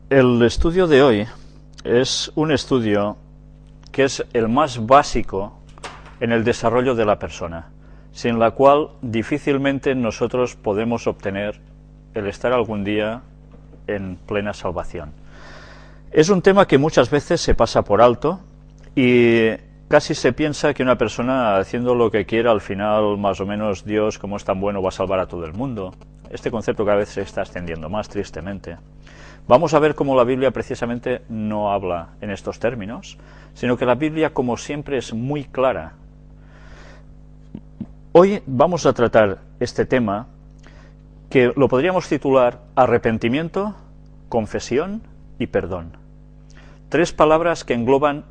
El estudio de hoy es un estudio que es el más básico en el desarrollo de la persona, sin la cual difícilmente nosotros podemos obtener el estar algún día en plena salvación. Es un tema que muchas veces se pasa por alto y casi se piensa que una persona haciendo lo que quiera, al final más o menos Dios, como es tan bueno, va a salvar a todo el mundo. Este concepto cada vez se está extendiendo más, tristemente. Vamos a ver cómo la Biblia precisamente no habla en estos términos, sino que la Biblia, como siempre, es muy clara. Hoy vamos a tratar este tema que lo podríamos titular arrepentimiento, confesión y perdón. Tres palabras que engloban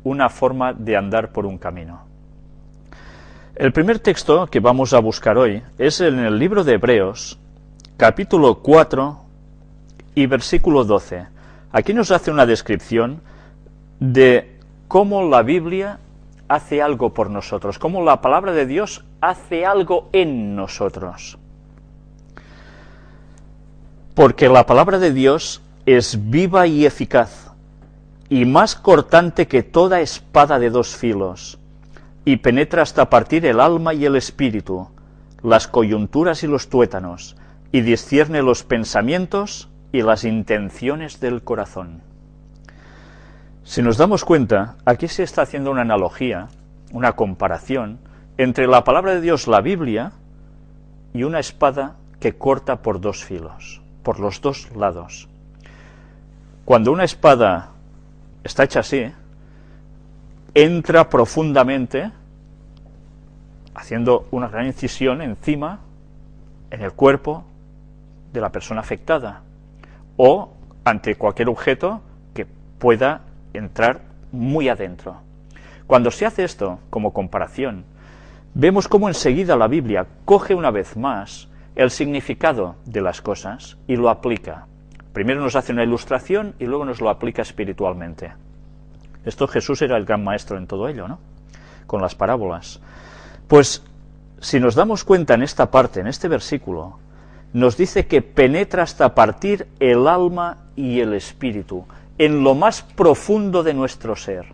una forma de andar por un camino. El primer texto que vamos a buscar hoy es en el libro de Hebreos, capítulo 4 y versículo 12. Aquí nos hace una descripción de cómo la Biblia hace algo por nosotros, cómo la palabra de Dios hace algo en nosotros. Porque la palabra de Dios es viva y eficaz, y más cortante que toda espada de dos filos, y penetra hasta partir el alma y el espíritu, las coyunturas y los tuétanos, y discierne los pensamientos y las intenciones del corazón. Si nos damos cuenta, aquí se está haciendo una analogía, una comparación, entre la palabra de Dios, la Biblia, y una espada que corta por dos filos, por los dos lados. Cuando una espada está hecha así, entra profundamente, haciendo una gran incisión encima, en el cuerpo de la persona afectada, o ante cualquier objeto que pueda entrar muy adentro. Cuando se hace esto, como comparación, vemos cómo enseguida la Biblia coge una vez más el significado de las cosas y lo aplica. Primero nos hace una ilustración y luego nos lo aplica espiritualmente. Esto Jesús era el gran maestro en todo ello, ¿no? Con las parábolas. Pues, si nos damos cuenta en esta parte, en este versículo, nos dice que penetra hasta partir el alma y el espíritu, en lo más profundo de nuestro ser.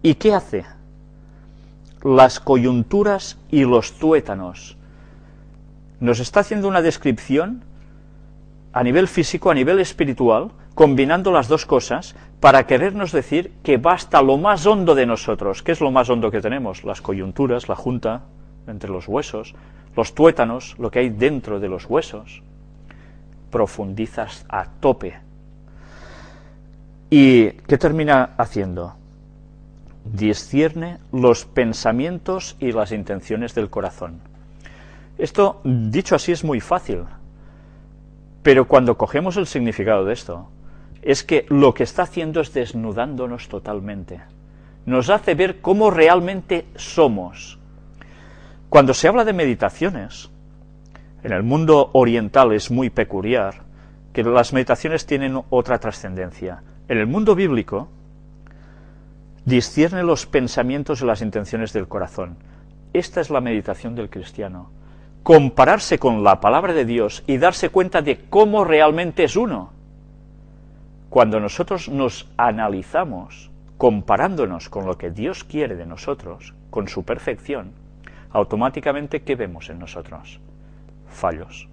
¿Y qué hace? Las coyunturas y los tuétanos. Nos está haciendo una descripción a nivel físico, a nivel espiritual, combinando las dos cosas, para querernos decir que va hasta lo más hondo de nosotros. ¿Qué es lo más hondo que tenemos? Las coyunturas, la junta entre los huesos, los tuétanos, lo que hay dentro de los huesos. Profundizas a tope. ¿Y qué termina haciendo? Discierne los pensamientos y las intenciones del corazón. Esto, dicho así, es muy fácil. Pero cuando cogemos el significado de esto, es que lo que está haciendo es desnudándonos totalmente. Nos hace ver cómo realmente somos. Cuando se habla de meditaciones, en el mundo oriental es muy peculiar que las meditaciones tienen otra trascendencia. En el mundo bíblico, discierne los pensamientos y las intenciones del corazón. Esta es la meditación del cristiano. Compararse con la palabra de Dios y darse cuenta de cómo realmente es uno. Cuando nosotros nos analizamos, comparándonos con lo que Dios quiere de nosotros, con su perfección, automáticamente, ¿qué vemos en nosotros? Fallos.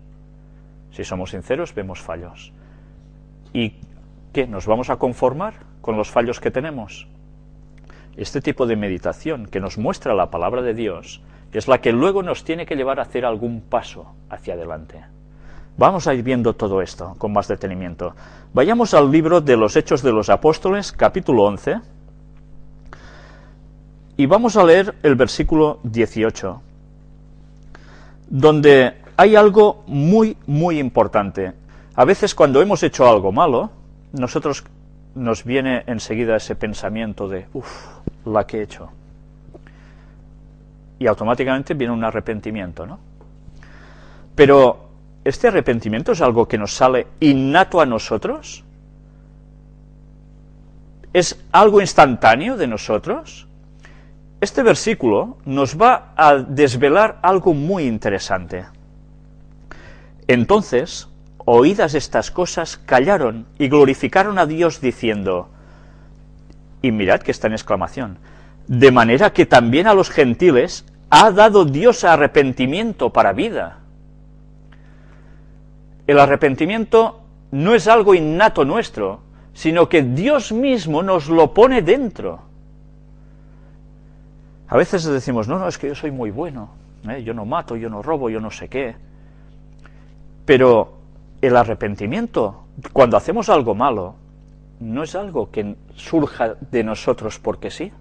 Si somos sinceros, vemos fallos. ¿Y qué? ¿Nos vamos a conformar con los fallos que tenemos? Este tipo de meditación que nos muestra la palabra de Dios es la que luego nos tiene que llevar a hacer algún paso hacia adelante. Vamos a ir viendo todo esto con más detenimiento. Vayamos al libro de los Hechos de los Apóstoles, capítulo 11, y vamos a leer el versículo 18, donde hay algo muy, muy importante. A veces cuando hemos hecho algo malo, nos viene enseguida ese pensamiento de, la que he hecho. Y automáticamente viene un arrepentimiento, ¿no? Pero, ¿este arrepentimiento es algo que nos sale innato a nosotros? ¿Es algo instantáneo de nosotros? Este versículo nos va a desvelar algo muy interesante. Entonces, oídas estas cosas, callaron y glorificaron a Dios diciendo, y mirad que está en exclamación, de manera que también a los gentiles ha dado Dios arrepentimiento para vida. El arrepentimiento no es algo innato nuestro, sino que Dios mismo nos lo pone dentro. A veces decimos, no, es que yo soy muy bueno, yo no mato, yo no robo, yo no sé qué. Pero el arrepentimiento, cuando hacemos algo malo, no es algo que surja de nosotros porque sí,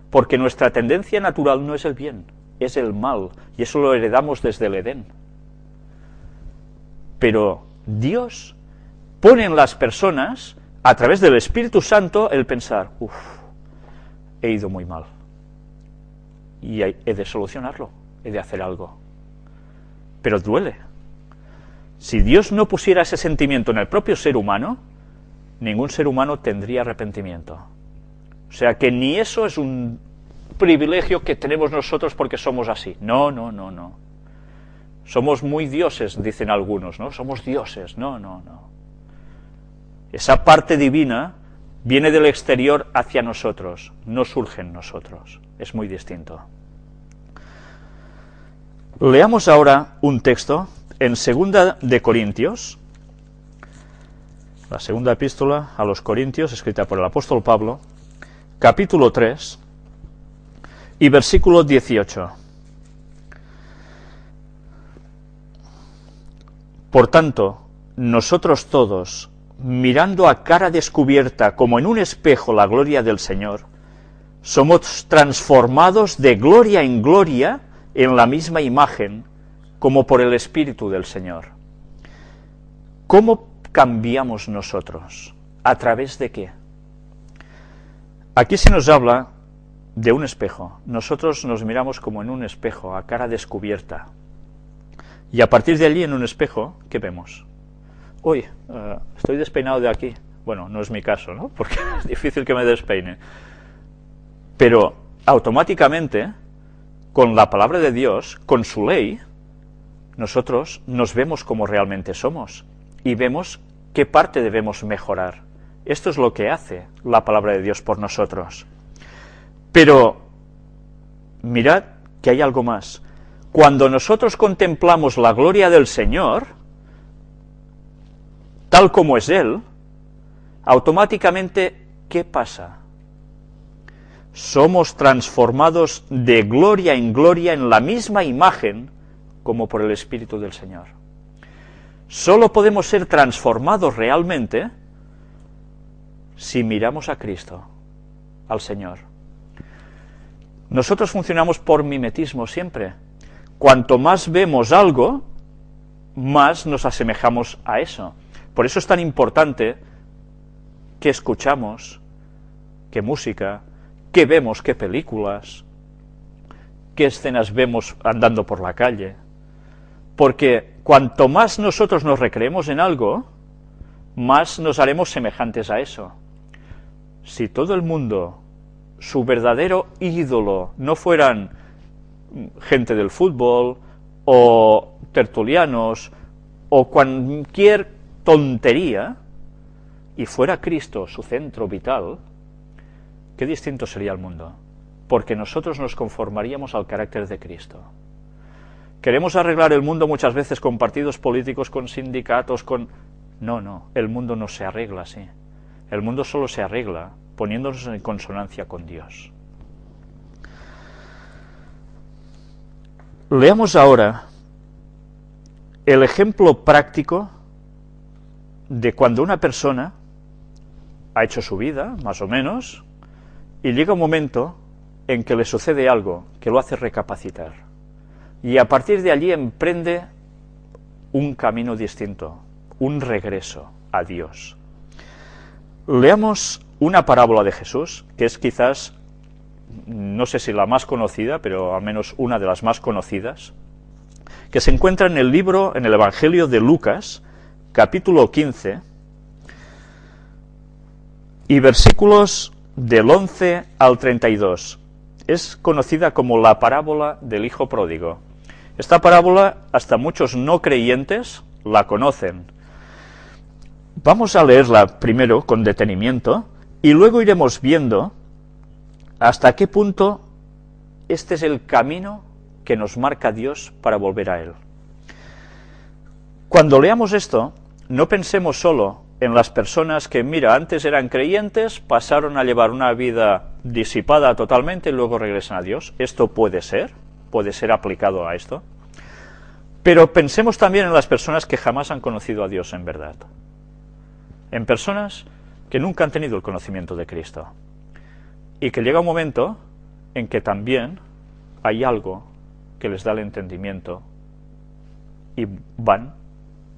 porque nuestra tendencia natural no es el bien, es el mal, y eso lo heredamos desde el Edén. Pero Dios pone en las personas, a través del Espíritu Santo, el pensar, he ido muy mal, y he de solucionarlo, he de hacer algo. Pero duele. Si Dios no pusiera ese sentimiento en el propio ser humano, ningún ser humano tendría arrepentimiento. O sea que ni eso es un privilegio que tenemos nosotros porque somos así. No. Somos muy dioses, dicen algunos, ¿no? Somos dioses. No. Esa parte divina viene del exterior hacia nosotros, no surge en nosotros. Es muy distinto. Leamos ahora un texto en 2 de Corintios, la segunda epístola a los Corintios, escrita por el apóstol Pablo, capítulo 3 y versículo 18. Por tanto, nosotros todos, mirando a cara descubierta como en un espejo la gloria del Señor, somos transformados de gloria en gloria en la misma imagen, como por el Espíritu del Señor. ¿Cómo cambiamos nosotros? ¿A través de qué? Aquí se nos habla de un espejo. Nosotros nos miramos como en un espejo, a cara descubierta. Y a partir de allí, en un espejo, ¿qué vemos? Uy, estoy despeinado de aquí. Bueno, no es mi caso, ¿no? Porque es difícil que me despeine. Pero automáticamente, con la palabra de Dios, con su ley, nosotros nos vemos como realmente somos y vemos qué parte debemos mejorar. Esto es lo que hace la palabra de Dios por nosotros. Pero mirad que hay algo más. Cuando nosotros contemplamos la gloria del Señor, tal como es Él, automáticamente, ¿qué pasa? Somos transformados de gloria en gloria en la misma imagen como por el Espíritu del Señor. Solo podemos ser transformados realmente si miramos a Cristo, al Señor. Nosotros funcionamos por mimetismo siempre. Cuanto más vemos algo, más nos asemejamos a eso. Por eso es tan importante qué escuchamos, qué música, qué vemos, qué películas, qué escenas vemos andando por la calle. Porque cuanto más nosotros nos recreemos en algo, más nos haremos semejantes a eso. Si todo el mundo, su verdadero ídolo, no fueran gente del fútbol, o tertulianos, o cualquier tontería, y fuera Cristo su centro vital, qué distinto sería el mundo. Porque nosotros nos conformaríamos al carácter de Cristo. Queremos arreglar el mundo muchas veces con partidos políticos, con sindicatos, con... No, el mundo no se arregla así. El mundo solo se arregla poniéndonos en consonancia con Dios. Leamos ahora el ejemplo práctico de cuando una persona ha hecho su vida, más o menos, y llega un momento en que le sucede algo que lo hace recapacitar. Y a partir de allí emprende un camino distinto, un regreso a Dios. Leamos una parábola de Jesús, que es quizás, no sé si la más conocida, pero al menos una de las más conocidas, que se encuentra en el libro, en el Evangelio de Lucas, capítulo 15, y versículos del 11 al 32. Es conocida como la parábola del Hijo Pródigo. Esta parábola, hasta muchos no creyentes la conocen. Vamos a leerla primero con detenimiento y luego iremos viendo hasta qué punto este es el camino que nos marca Dios para volver a Él. Cuando leamos esto, no pensemos solo en las personas que, mira, antes eran creyentes, pasaron a llevar una vida disipada totalmente y luego regresan a Dios. Esto puede ser aplicado a esto. Pero pensemos también en las personas que jamás han conocido a Dios en verdad. En personas que nunca han tenido el conocimiento de Cristo. Y que llega un momento en que también hay algo que les da el entendimiento y van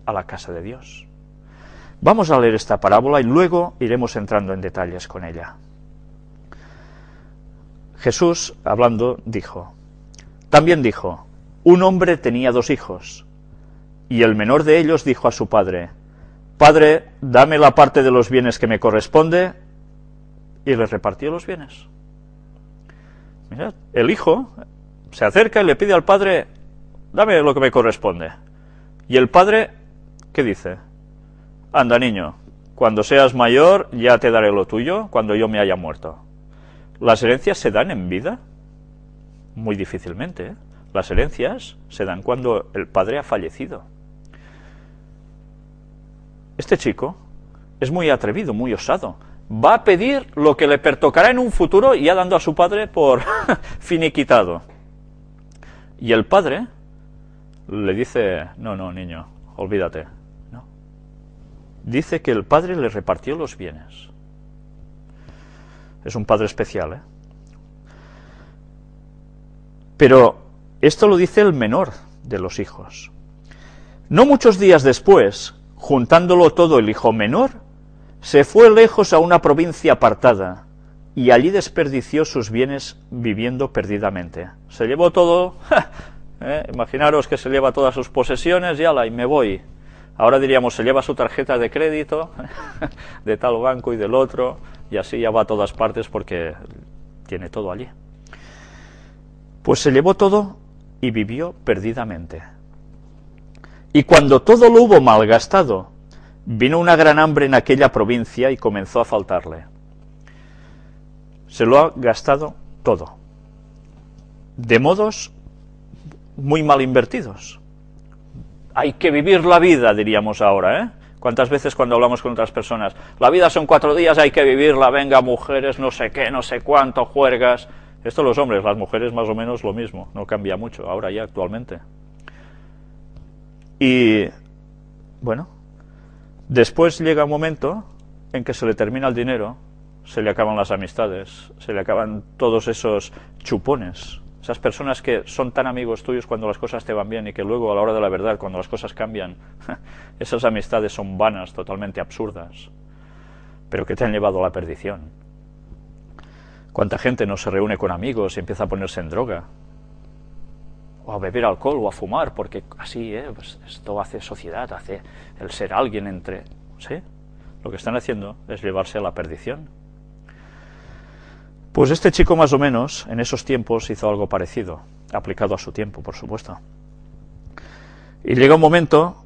a la casa de Dios. Vamos a leer esta parábola y luego iremos entrando en detalles con ella. Jesús, hablando, también dijo, un hombre tenía 2 hijos, y el menor de ellos dijo a su padre, Padre, dame la parte de los bienes que me corresponde, y le repartió los bienes. Mirad, el hijo se acerca y le pide al padre, dame lo que me corresponde. Y el padre, ¿qué dice? Anda, niño, cuando seas mayor ya te daré lo tuyo, cuando yo me haya muerto. ¿Las herencias se dan en vida? Muy difícilmente, ¿eh? Las herencias se dan cuando el padre ha fallecido. Este chico es muy atrevido, muy osado. Va a pedir lo que le pertocará en un futuro, ya dando a su padre por finiquitado. Y el padre le dice, no, niño, olvídate. No. Dice que el padre le repartió los bienes. Es un padre especial, ¿eh? Pero esto lo dice el menor de los hijos. No muchos días después, juntándolo todo el hijo menor, se fue lejos a una provincia apartada, y allí desperdició sus bienes viviendo perdidamente. Se llevó todo, imaginaros que se lleva todas sus posesiones, y me voy. Ahora diríamos, se lleva su tarjeta de crédito, de tal banco y del otro, y así ya va a todas partes porque tiene todo allí. Pues se llevó todo y vivió perdidamente. Y cuando todo lo hubo malgastado, vino una gran hambre en aquella provincia y comenzó a faltarle. Se lo ha gastado todo, de modos muy mal invertidos. Hay que vivir la vida, diríamos ahora, ¿eh? ¿Cuántas veces cuando hablamos con otras personas? La vida son 4 días, hay que vivirla, venga, mujeres, no sé qué, no sé cuánto, juergas. Esto los hombres, las mujeres más o menos lo mismo, no cambia mucho, ahora ya actualmente. Y, bueno, después llega un momento en que se le termina el dinero, se le acaban las amistades, se le acaban todos esos chupones, esas personas que son tan amigos tuyos cuando las cosas te van bien y que luego a la hora de la verdad, cuando las cosas cambian, esas amistades son vanas, totalmente absurdas, pero que te han llevado a la perdición. ¿Cuánta gente no se reúne con amigos y empieza a ponerse en droga? O a beber alcohol o a fumar, porque así, pues esto hace sociedad, hace el ser alguien entre... ¿Sí? Lo que están haciendo es llevarse a la perdición. Pues este chico más o menos, en esos tiempos, hizo algo parecido, aplicado a su tiempo, por supuesto. Y llega un momento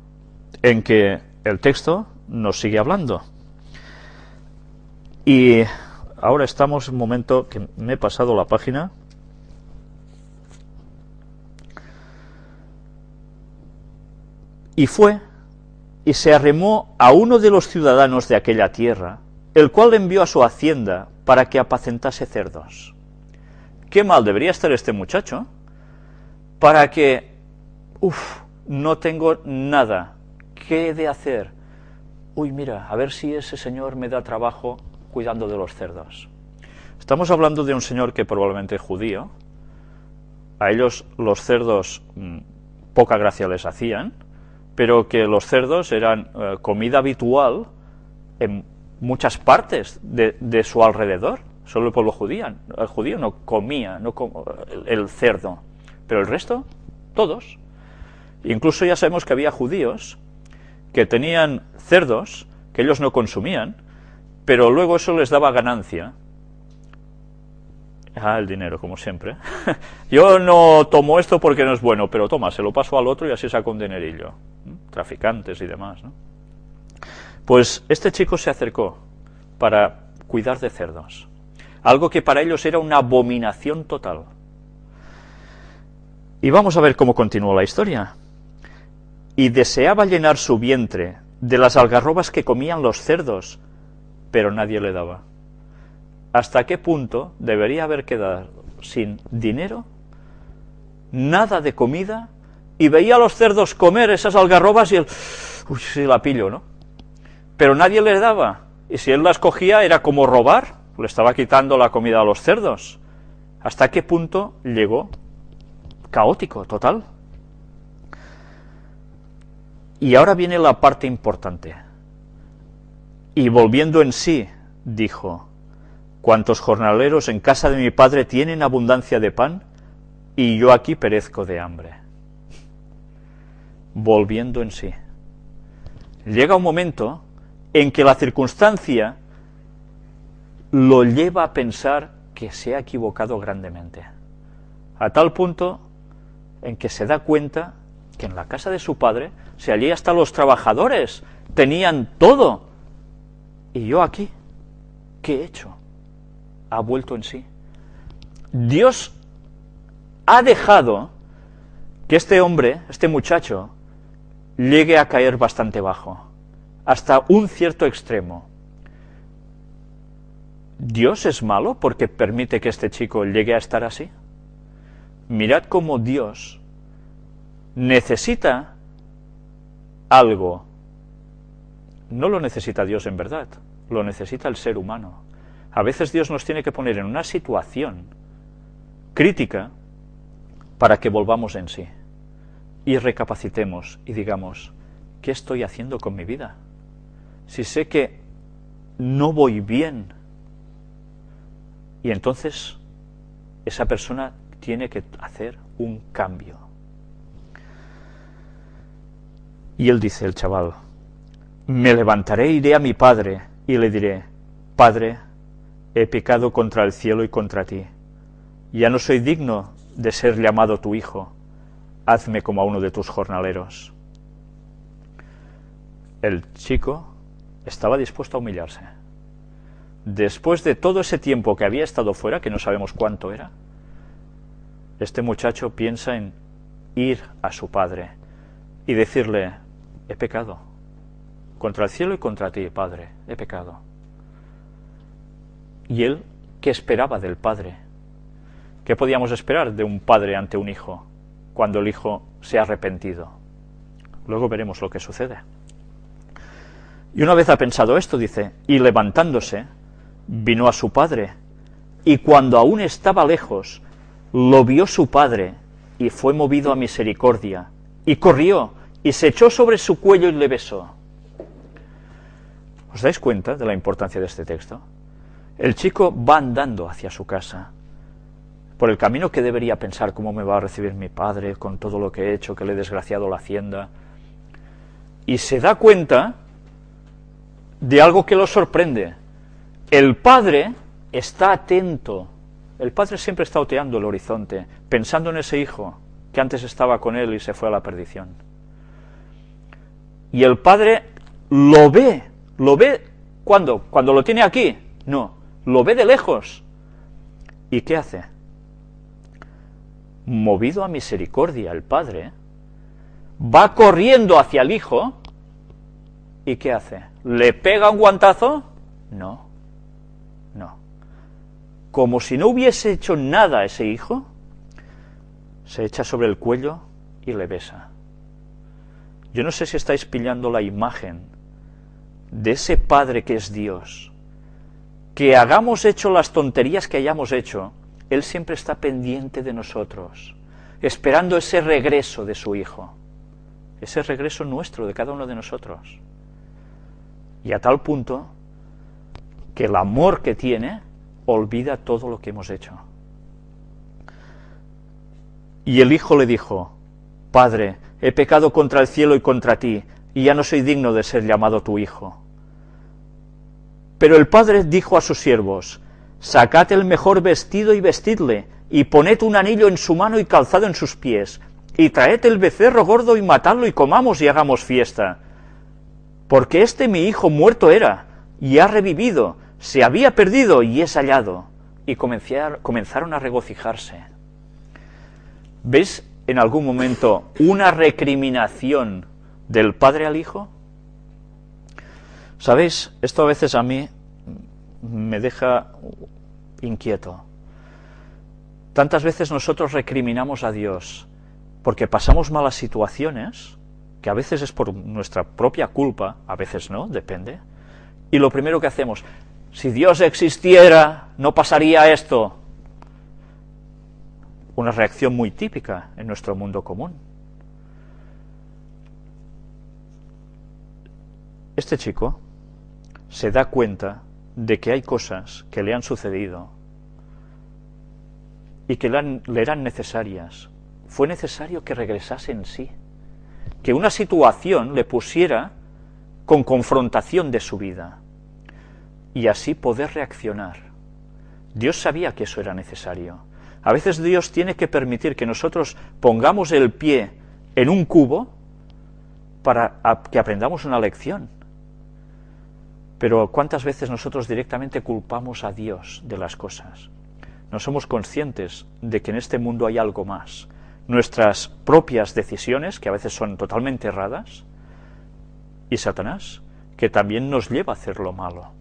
en que el texto nos sigue hablando. Y ahora estamos en un momento que me he pasado la página. Y fue, y se arremó a uno de los ciudadanos de aquella tierra, el cual le envió a su hacienda para que apacentase cerdos. Qué mal debería estar este muchacho, para que, no tengo nada, ¿qué he de hacer? Uy, mira, a ver si ese señor me da trabajo cuidando de los cerdos. Estamos hablando de un señor que probablemente es judío, a ellos los cerdos poca gracia les hacían, pero que los cerdos eran comida habitual en muchas partes de su alrededor. Solo el pueblo judío no comía el cerdo, pero el resto, todos. Incluso ya sabemos que había judíos que tenían cerdos que ellos no consumían, pero luego eso les daba ganancia. El dinero, como siempre. Yo no tomo esto porque no es bueno, pero toma, se lo paso al otro y así saco un dinerillo. Traficantes y demás, ¿no? Pues este chico se acercó para cuidar de cerdos, algo que para ellos era una abominación total. Y vamos a ver cómo continuó la historia. Y deseaba llenar su vientre de las algarrobas que comían los cerdos, pero nadie le daba. ¿Hasta qué punto debería haber quedado sin dinero, nada de comida, y veía a los cerdos comer esas algarrobas y él, uy, sí la pillo, ¿no? Pero nadie le daba, y si él las cogía era como robar, le estaba quitando la comida a los cerdos. ¿Hasta qué punto llegó? Caótico, total. Y ahora viene la parte importante. Y volviendo en sí, dijo: ¿cuántos jornaleros en casa de mi padre tienen abundancia de pan, y yo aquí perezco de hambre? Volviendo en sí. Llega un momento en que la circunstancia lo lleva a pensar que se ha equivocado grandemente, a tal punto en que se da cuenta que en la casa de su padre, si allí hasta los trabajadores tenían todo, y yo aquí, ¿qué he hecho? Ha vuelto en sí. Dios ha dejado que este hombre, este muchacho, llegue a caer bastante bajo, hasta un cierto extremo. ¿Dios es malo porque permite que este chico llegue a estar así? Mirad cómo Dios necesita algo. No lo necesita Dios en verdad, lo necesita el ser humano. A veces Dios nos tiene que poner en una situación crítica para que volvamos en sí y recapacitemos y digamos: ¿qué estoy haciendo con mi vida? Si sé que no voy bien. Y entonces esa persona tiene que hacer un cambio. Y él dice, el chaval: me levantaré, iré a mi padre y le diré: Padre, he pecado contra el cielo y contra ti. Ya no soy digno de ser llamado tu hijo. Hazme como a uno de tus jornaleros. El chico estaba dispuesto a humillarse. Después de todo ese tiempo que había estado fuera, que no sabemos cuánto era, este muchacho piensa en ir a su padre y decirle: he pecado contra el cielo y contra ti, Padre, he pecado. ¿Y él qué esperaba del padre? ¿Qué podíamos esperar de un padre ante un hijo cuando el hijo se ha arrepentido? Luego veremos lo que sucede. Y una vez ha pensado esto, dice: y levantándose, vino a su padre, y cuando aún estaba lejos, lo vio su padre, y fue movido a misericordia, y corrió, y se echó sobre su cuello y le besó. ¿Os dais cuenta de la importancia de este texto? El chico va andando hacia su casa, por el camino que debería pensar: ¿cómo me va a recibir mi padre con todo lo que he hecho, que le he desgraciado la hacienda? Y se da cuenta de algo que lo sorprende. El padre está atento. El padre siempre está oteando el horizonte, pensando en ese hijo que antes estaba con él y se fue a la perdición. Y el padre lo ve ¿cuándo? ¿Cuando lo tiene aquí? No, lo ve de lejos. ¿Y qué hace? Movido a misericordia, el padre va corriendo hacia el hijo. ¿Y qué hace? ¿Le pega un guantazo? No. Como si no hubiese hecho nada a ese hijo, se echa sobre el cuello y le besa. Yo no sé si estáis pillando la imagen de ese Padre que es Dios, que hagamos hecho las tonterías que hayamos hecho, Él siempre está pendiente de nosotros, esperando ese regreso de su Hijo, ese regreso nuestro, de cada uno de nosotros. Y a tal punto que el amor que tiene olvida todo lo que hemos hecho. Y el hijo le dijo: Padre, he pecado contra el cielo y contra ti, y ya no soy digno de ser llamado tu hijo. Pero el padre dijo a sus siervos: Sacad el mejor vestido y vestidle, y poned un anillo en su mano y calzado en sus pies, y traed el becerro gordo y matadlo y comamos y hagamos fiesta. porque este mi hijo muerto era, y ha revivido, se había perdido y es hallado. Y comenzaron a regocijarse. ¿Ves en algún momento una recriminación del padre al hijo? ¿Sabéis? Esto a veces a mí me deja inquieto. Tantas veces nosotros recriminamos a Dios porque pasamos malas situaciones, que a veces es por nuestra propia culpa, a veces no, depende, y lo primero que hacemos, si Dios existiera, no pasaría esto. Una reacción muy típica en nuestro mundo común. Este chico se da cuenta de que hay cosas que le han sucedido y que le eran necesarias. Fue necesario que regresase en sí, que una situación le pusiera con confrontación de su vida y así poder reaccionar. Dios sabía que eso era necesario. A veces Dios tiene que permitir que nosotros pongamos el pie en un cubo para que aprendamos una lección. Pero ¿cuántas veces nosotros directamente culpamos a Dios de las cosas? No somos conscientes de que en este mundo hay algo más. Nuestras propias decisiones, que a veces son totalmente erradas, y Satanás, que también nos lleva a hacer lo malo.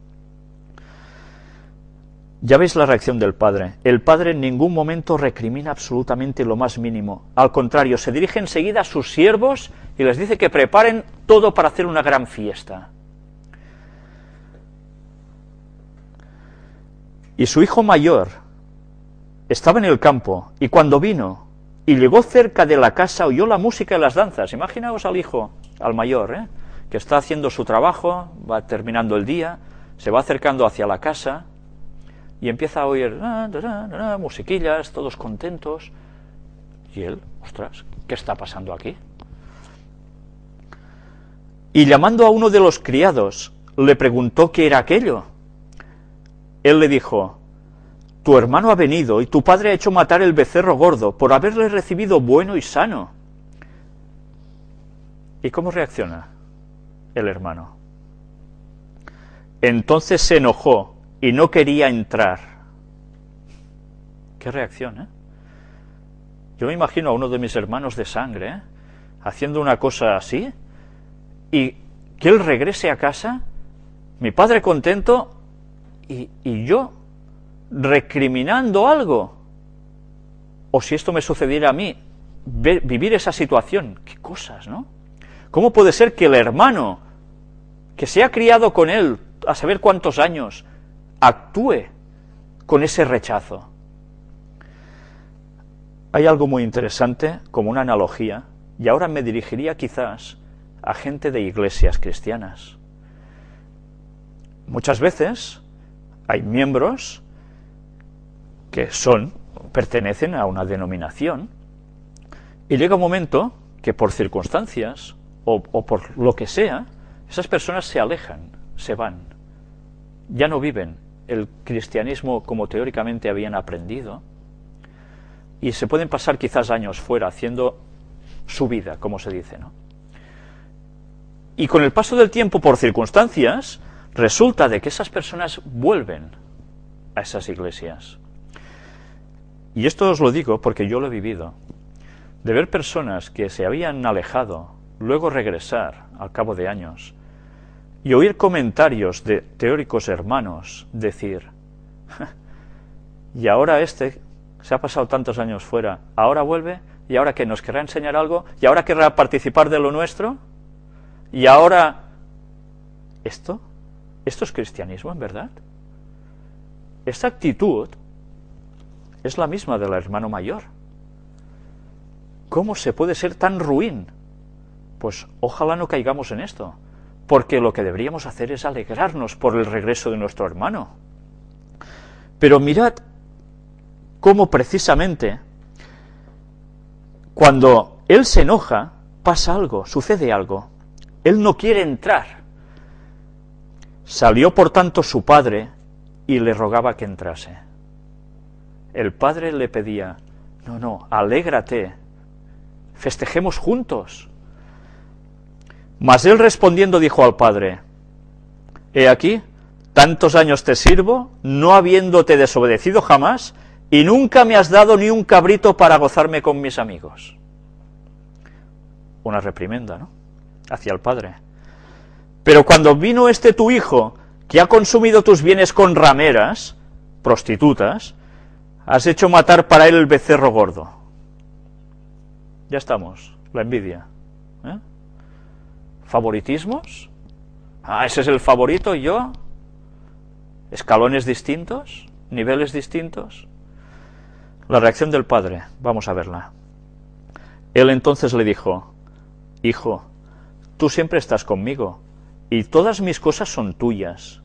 Ya veis la reacción del padre. El padre en ningún momento recrimina absolutamente lo más mínimo. Al contrario, se dirige enseguida a sus siervos y les dice que preparen todo para hacer una gran fiesta. Y su hijo mayor estaba en el campo, y cuando vino y llegó cerca de la casa, oyó la música y las danzas. Imaginaos al hijo, al mayor, que está haciendo su trabajo, va terminando el día, se va acercando hacia la casa, y empieza a oír musiquillas, todos contentos, y él, ostras, ¿qué está pasando aquí? Y llamando a uno de los criados, le preguntó qué era aquello. Él le dijo, tu hermano ha venido y tu padre ha hecho matar el becerro gordo por haberle recibido bueno y sano. ¿Y cómo reacciona el hermano? Entonces se enojó y no quería entrar. ¿Qué reacción, eh? Yo me imagino a uno de mis hermanos de sangre, haciendo una cosa así, y que él regrese a casa, mi padre contento, y yo recriminando algo. O si esto me sucediera a mí, vivir esa situación. Qué cosas, ¿no? ¿Cómo puede ser que el hermano, que se ha criado con él a saber cuántos años, actúe con ese rechazo? Hay algo muy interesante, como una analogía, y ahora me dirigiría quizás a gente de iglesias cristianas. Muchas veces hay miembros que pertenecen a una denominación, y llega un momento que por circunstancias o por lo que sea, esas personas se alejan, se van, ya no viven el cristianismo como teóricamente habían aprendido, y se pueden pasar quizás años fuera haciendo su vida, como se dice, ¿no? Y con el paso del tiempo, por circunstancias, resulta de que esas personas vuelven a esas iglesias. Y esto os lo digo porque yo lo he vivido, de ver personas que se habían alejado, luego regresar al cabo de años, y oír comentarios de teóricos hermanos decir, y ahora se ha pasado tantos años fuera, ahora vuelve, y ahora que nos querrá enseñar algo, y ahora querrá participar de lo nuestro, y ahora, ¿esto es cristianismo en verdad? Esta actitud es la misma del hermano mayor. ¿Cómo se puede ser tan ruin? Pues ojalá no caigamos en esto, porque lo que deberíamos hacer es alegrarnos por el regreso de nuestro hermano. Pero mirad cómo precisamente cuando él se enoja, pasa algo, sucede algo. Él no quiere entrar. Salió por tanto su padre y le rogaba que entrase. El padre le pedía, no, alégrate, festejemos juntos. Mas él respondiendo dijo al padre: he aquí, tantos años te sirvo, no habiéndote desobedecido jamás, y nunca me has dado ni un cabrito para gozarme con mis amigos. Una reprimenda, ¿no?, hacia el padre. Pero cuando vino este tu hijo, que ha consumido tus bienes con rameras, prostitutas, has hecho matar para él el becerro gordo. Ya estamos, la envidia. ¿Favoritismos? Ese es el favorito, y yo. ¿Escalones distintos? ¿Niveles distintos? La reacción del padre, vamos a verla. Él entonces le dijo: hijo, tú siempre estás conmigo, y todas mis cosas son tuyas.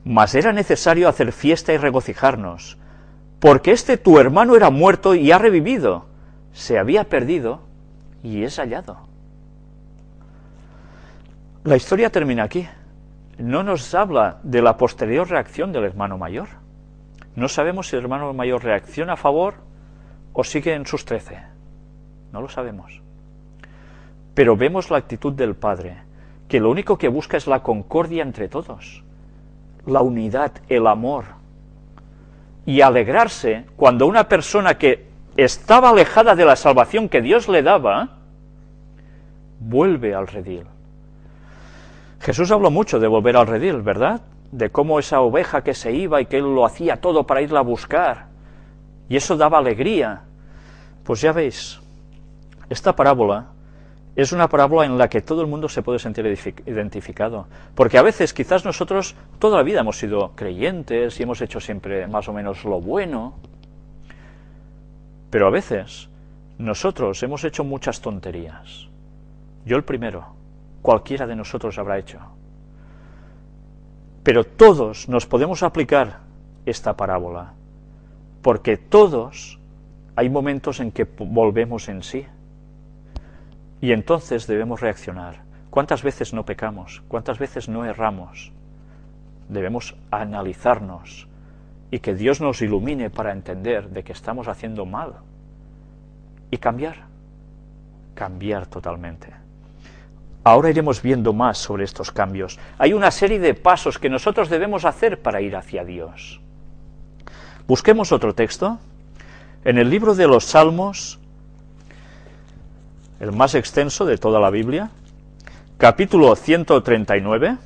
Mas era necesario hacer fiesta y regocijarnos, porque este tu hermano era muerto y ha revivido, se había perdido y es hallado. La historia termina aquí. No nos habla de la posterior reacción del hermano mayor. No sabemos si el hermano mayor reacciona a favor o sigue en sus 13. No lo sabemos. Pero vemos la actitud del padre, que lo único que busca es la concordia entre todos, la unidad, el amor, y alegrarse cuando una persona que estaba alejada de la salvación que Dios le daba, vuelve al redil. Jesús habló mucho de volver al redil, ¿verdad? De cómo esa oveja que se iba y que él lo hacía todo para irla a buscar, y eso daba alegría. Pues ya veis, esta parábola es una parábola en la que todo el mundo se puede sentir identificado, porque a veces quizás nosotros toda la vida hemos sido creyentes y hemos hecho siempre más o menos lo bueno, pero a veces nosotros hemos hecho muchas tonterías. Yo el primero, cualquiera de nosotros habrá hecho. Pero todos nos podemos aplicar esta parábola, porque todos hay momentos en que volvemos en sí, y entonces debemos reaccionar. ¿Cuántas veces no pecamos? ¿Cuántas veces no erramos? Debemos analizarnos y que Dios nos ilumine para entender de que estamos haciendo mal y cambiar totalmente. Ahora iremos viendo más sobre estos cambios. Hay una serie de pasos que nosotros debemos hacer para ir hacia Dios. Busquemos otro texto. En el libro de los Salmos, el más extenso de toda la Biblia, capítulo 139,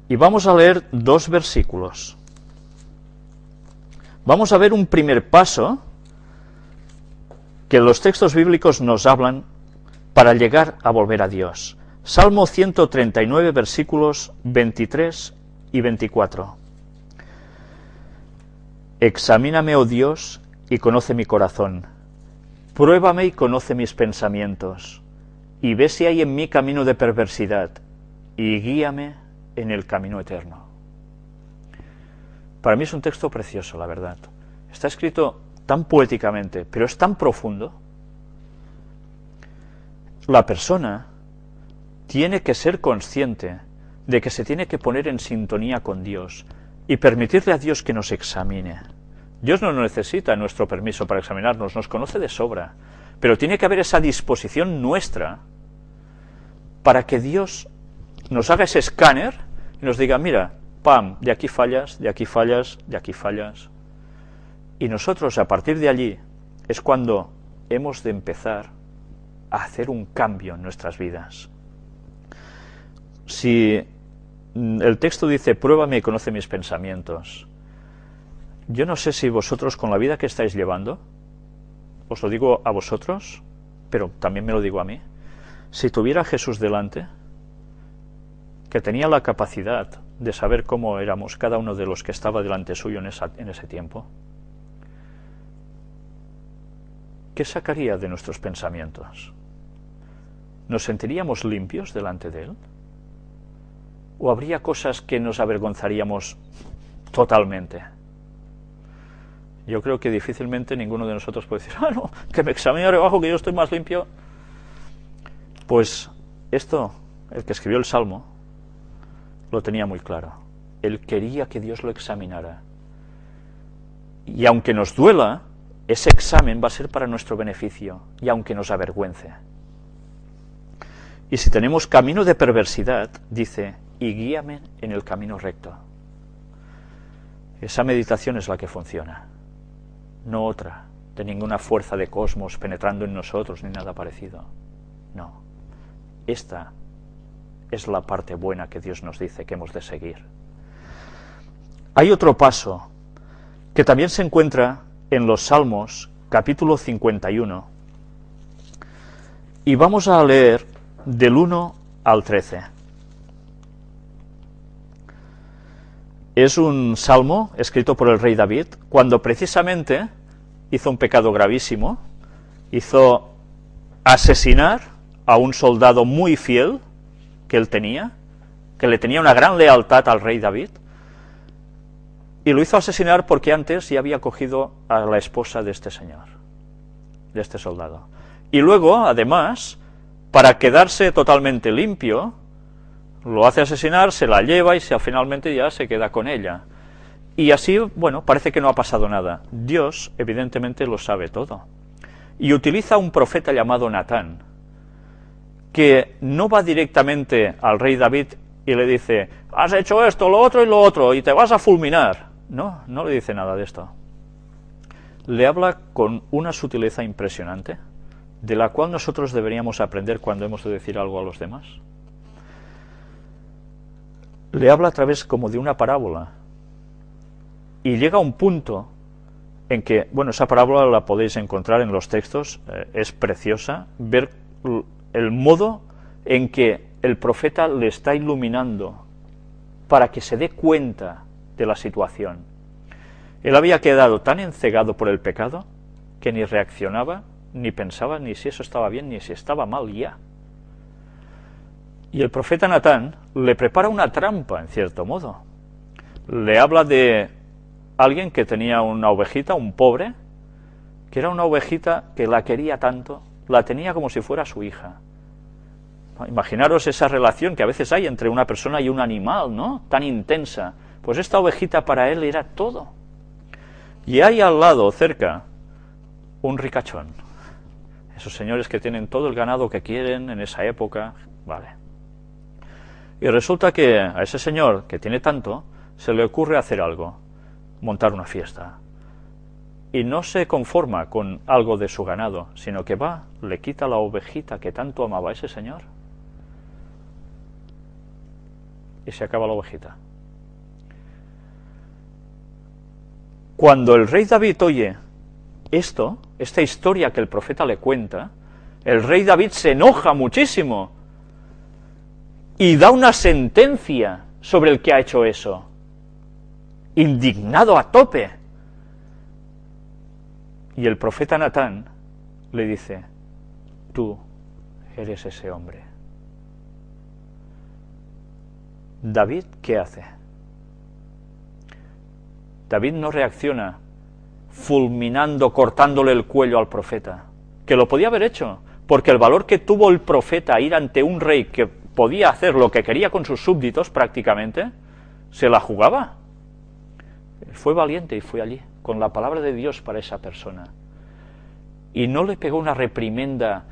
y vamos a leer 2 versículos. Vamos a ver un primer paso que los textos bíblicos nos hablan para llegar a volver a Dios. Salmo 139, versículos 23 y 24. Examíname, oh Dios, y conoce mi corazón. Pruébame y conoce mis pensamientos, y ve si hay en mí camino de perversidad, y guíame en el camino eterno. Para mí es un texto precioso, la verdad. Está escrito tan poéticamente, pero es tan profundo. La persona tiene que ser consciente de que se tiene que poner en sintonía con Dios y permitirle a Dios que nos examine. Dios no necesita nuestro permiso para examinarnos, nos conoce de sobra, pero tiene que haber esa disposición nuestra para que Dios nos haga ese escáner y nos diga: mira, pam, de aquí fallas, de aquí fallas, de aquí fallas. Y nosotros, a partir de allí, es cuando hemos de empezar a hacer un cambio en nuestras vidas. Si el texto dice: pruébame y conoce mis pensamientos, yo no sé si vosotros, con la vida que estáis llevando, os lo digo a vosotros, pero también me lo digo a mí, si tuviera a Jesús delante, que tenía la capacidad de saber cómo éramos cada uno de los que estaba delante suyo en ese tiempo, ¿qué sacaría de nuestros pensamientos? ¿Nos sentiríamos limpios delante de Él? ¿O habría cosas que nos avergonzaríamos totalmente? Yo creo que difícilmente ninguno de nosotros puede decir: no, que me examine abajo, que yo estoy más limpio. Pues esto, el que escribió el Salmo, lo tenía muy claro. Él quería que Dios lo examinara. Y aunque nos duela, ese examen va a ser para nuestro beneficio, y aunque nos avergüence. Y si tenemos camino de perversidad, dice, y guíame en el camino recto. Esa meditación es la que funciona, no otra, de ninguna fuerza de cosmos penetrando en nosotros, ni nada parecido. No, esta es la parte buena que Dios nos dice que hemos de seguir. Hay otro paso que también se encuentra en los Salmos, capítulo 51, y vamos a leer del 1 al 13. Es un salmo escrito por el rey David, cuando precisamente hizo un pecado gravísimo, hizo asesinar a un soldado muy fiel que él tenía, que le tenía una gran lealtad al rey David, y lo hizo asesinar porque antes ya había cogido a la esposa de este señor, de este soldado. Y luego, además, para quedarse totalmente limpio, lo hace asesinar, se la lleva y finalmente ya se queda con ella. Y así, bueno, parece que no ha pasado nada. Dios, evidentemente, lo sabe todo. Y utiliza un profeta llamado Natán, que no va directamente al rey David y le dice, has hecho esto, lo otro y lo otro, y te vas a fulminar. No, no le dice nada de esto. Le habla con una sutileza impresionante, de la cual nosotros deberíamos aprender cuando hemos de decir algo a los demás. Le habla a través como de una parábola, y llega a un punto en que, bueno, esa parábola la podéis encontrar en los textos, es preciosa, ver el modo en que el profeta le está iluminando para que se dé cuenta de la situación. Él había quedado tan encegado por el pecado que ni reaccionaba, ni pensaba ni si eso estaba bien, ni si estaba mal ya. Y el profeta Natán le prepara una trampa, en cierto modo. Le habla de alguien que tenía una ovejita, un pobre, que era una ovejita que la quería tanto, la tenía como si fuera su hija. Imaginaros esa relación que a veces hay entre una persona y un animal, ¿no? Tan intensa. Pues esta ovejita para él era todo. Y hay al lado, cerca, un ricachón. Esos señores que tienen todo el ganado que quieren en esa época, vale. Y resulta que a ese señor, que tiene tanto, se le ocurre hacer algo, montar una fiesta. Y no se conforma con algo de su ganado, sino que va, le quita la ovejita que tanto amaba a ese señor, y se acaba la ovejita. Cuando el rey David oye esto, esta historia que el profeta le cuenta, el rey David se enoja muchísimo y da una sentencia sobre el que ha hecho eso, indignado a tope. Y el profeta Natán le dice, tú eres ese hombre. David, ¿qué hace? David no reacciona fulminando, cortándole el cuello al profeta, que lo podía haber hecho, porque el valor que tuvo el profeta a ir ante un rey que podía hacer lo que quería con sus súbditos prácticamente, se la jugaba. Fue valiente y fue allí, con la palabra de Dios para esa persona. Y no le pegó una reprimenda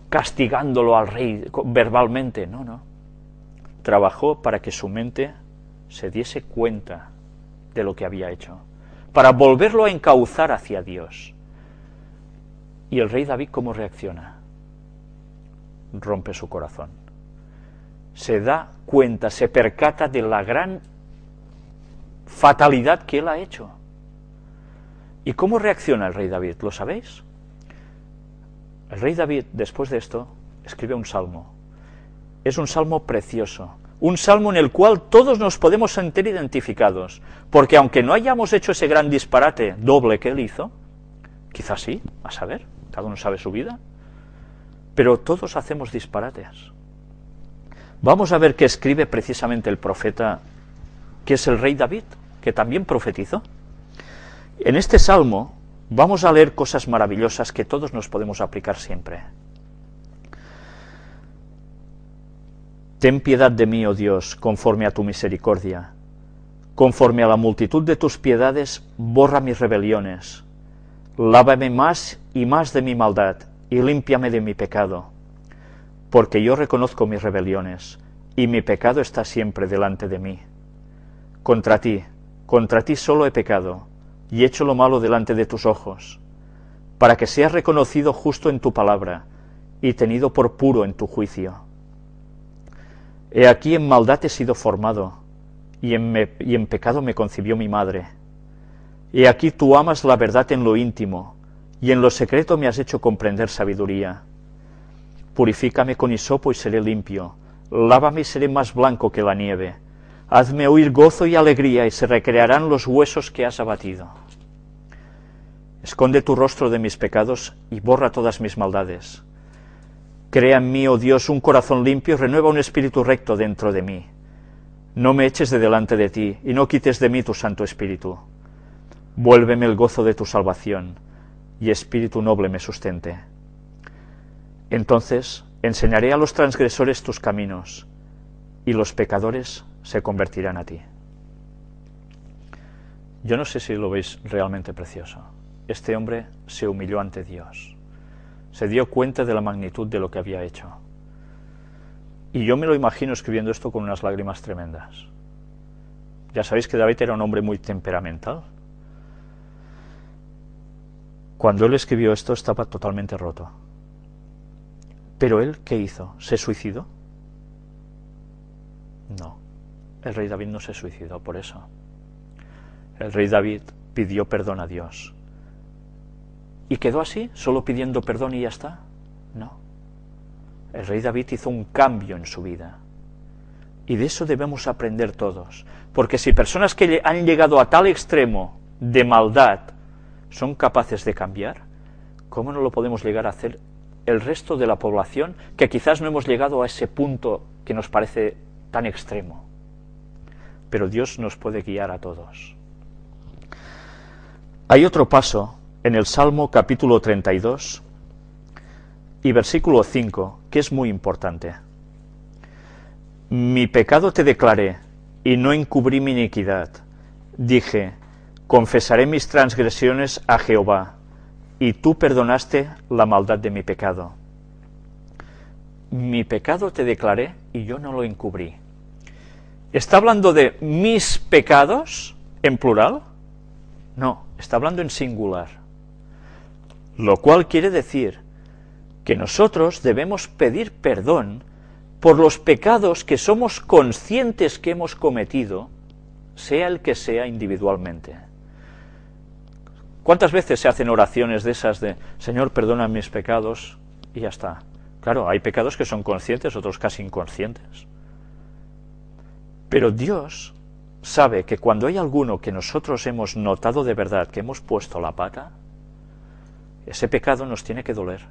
castigándolo al rey verbalmente, no, no. Trabajó para que su mente se diese cuenta de lo que había hecho, para volverlo a encauzar hacia Dios. ¿Y el rey David cómo reacciona? Rompe su corazón. Se da cuenta, se percata de la gran fatalidad que él ha hecho. ¿Y cómo reacciona el rey David? ¿Lo sabéis? El rey David, después de esto, escribe un salmo. Es un salmo precioso, un salmo en el cual todos nos podemos sentir identificados, porque aunque no hayamos hecho ese gran disparate doble que él hizo, quizás sí, a saber, cada uno sabe su vida, pero todos hacemos disparates. Vamos a ver qué escribe precisamente el profeta, que es el rey David, que también profetizó. En este salmo vamos a leer cosas maravillosas que todos nos podemos aplicar siempre. Ten piedad de mí, oh Dios, conforme a tu misericordia. Conforme a la multitud de tus piedades, borra mis rebeliones. Lávame más y más de mi maldad, y límpiame de mi pecado. porque yo reconozco mis rebeliones, y mi pecado está siempre delante de mí. Contra ti solo he pecado, y he hecho lo malo delante de tus ojos, para que seas reconocido justo en tu palabra, y tenido por puro en tu juicio. He aquí en maldad he sido formado, y en pecado me concibió mi madre. He aquí tú amas la verdad en lo íntimo, y en lo secreto me has hecho comprender sabiduría. Purifícame con hisopo y seré limpio, lávame y seré más blanco que la nieve. Hazme oír gozo y alegría, y se recrearán los huesos que has abatido. Esconde tu rostro de mis pecados y borra todas mis maldades. Crea en mí, oh Dios, un corazón limpio y renueva un espíritu recto dentro de mí. No me eches de delante de ti, y no quites de mí tu Santo Espíritu. Vuélveme el gozo de tu salvación, y espíritu noble me sustente. Entonces enseñaré a los transgresores tus caminos, y los pecadores se convertirán a ti. Yo no sé si lo veis realmente precioso. Este hombre se humilló ante Dios. Se dio cuenta de la magnitud de lo que había hecho. Y yo me lo imagino escribiendo esto con unas lágrimas tremendas. Ya sabéis que David era un hombre muy temperamental. Cuando él escribió esto estaba totalmente roto. Pero él, ¿qué hizo? ¿Se suicidó? No. El rey David no se suicidó por eso. El rey David pidió perdón a Dios. ¿Y quedó así? ¿Solo pidiendo perdón y ya está? No. El rey David hizo un cambio en su vida. Y de eso debemos aprender todos. Porque si personas que han llegado a tal extremo de maldad son capaces de cambiar, ¿cómo no lo podemos llegar a hacer el resto de la población que quizás no hemos llegado a ese punto que nos parece tan extremo? Pero Dios nos puede guiar a todos. Hay otro paso en el Salmo capítulo 32 y versículo 5, que es muy importante. Mi pecado te declaré, y no encubrí mi iniquidad. Dije, confesaré mis transgresiones a Jehová, y tú perdonaste la maldad de mi pecado. Mi pecado te declaré, y yo no lo encubrí. ¿Está hablando de mis pecados en plural? No, está hablando en singular. Lo cual quiere decir que nosotros debemos pedir perdón por los pecados que somos conscientes que hemos cometido, sea el que sea individualmente. ¿Cuántas veces se hacen oraciones de esas de Señor, perdona mis pecados y ya está? Claro, hay pecados que son conscientes, otros casi inconscientes. Pero Dios sabe que cuando hay alguno que nosotros hemos notado de verdad que hemos puesto la pata, ese pecado nos tiene que doler.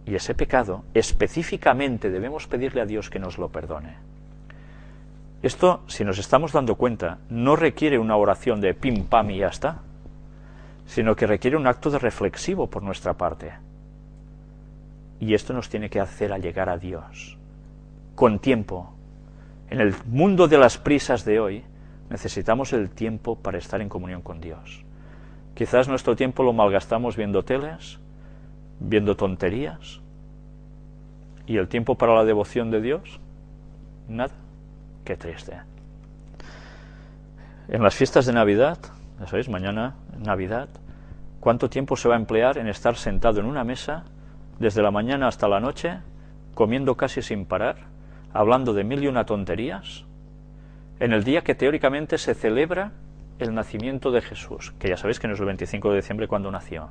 Y ese pecado, específicamente, debemos pedirle a Dios que nos lo perdone. Esto, si nos estamos dando cuenta, no requiere una oración de pim, pam y ya está, sino que requiere un acto de reflexivo por nuestra parte. Y esto nos tiene que hacer llegar a Dios, con tiempo. En el mundo de las prisas de hoy, necesitamos el tiempo para estar en comunión con Dios. Quizás nuestro tiempo lo malgastamos viendo teles, viendo tonterías, y el tiempo para la devoción de Dios, nada. Qué triste. En las fiestas de Navidad, ya sabéis, mañana Navidad, ¿cuánto tiempo se va a emplear en estar sentado en una mesa desde la mañana hasta la noche, comiendo casi sin parar, hablando de mil y una tonterías, en el día que teóricamente se celebra el nacimiento de Jesús, que ya sabéis que no es el 25 de diciembre cuando nació,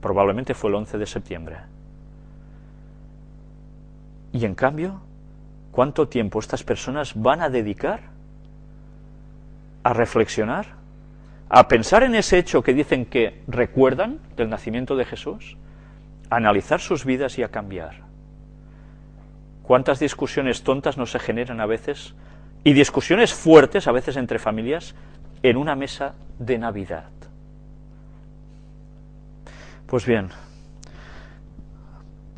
probablemente fue el 11 de septiembre. Y en cambio, ¿cuánto tiempo estas personas van a dedicar a reflexionar, a pensar en ese hecho que dicen que recuerdan del nacimiento de Jesús, a analizar sus vidas y a cambiar? ¿Cuántas discusiones tontas no se generan a veces, y discusiones fuertes a veces entre familias, en una mesa de Navidad? Pues bien,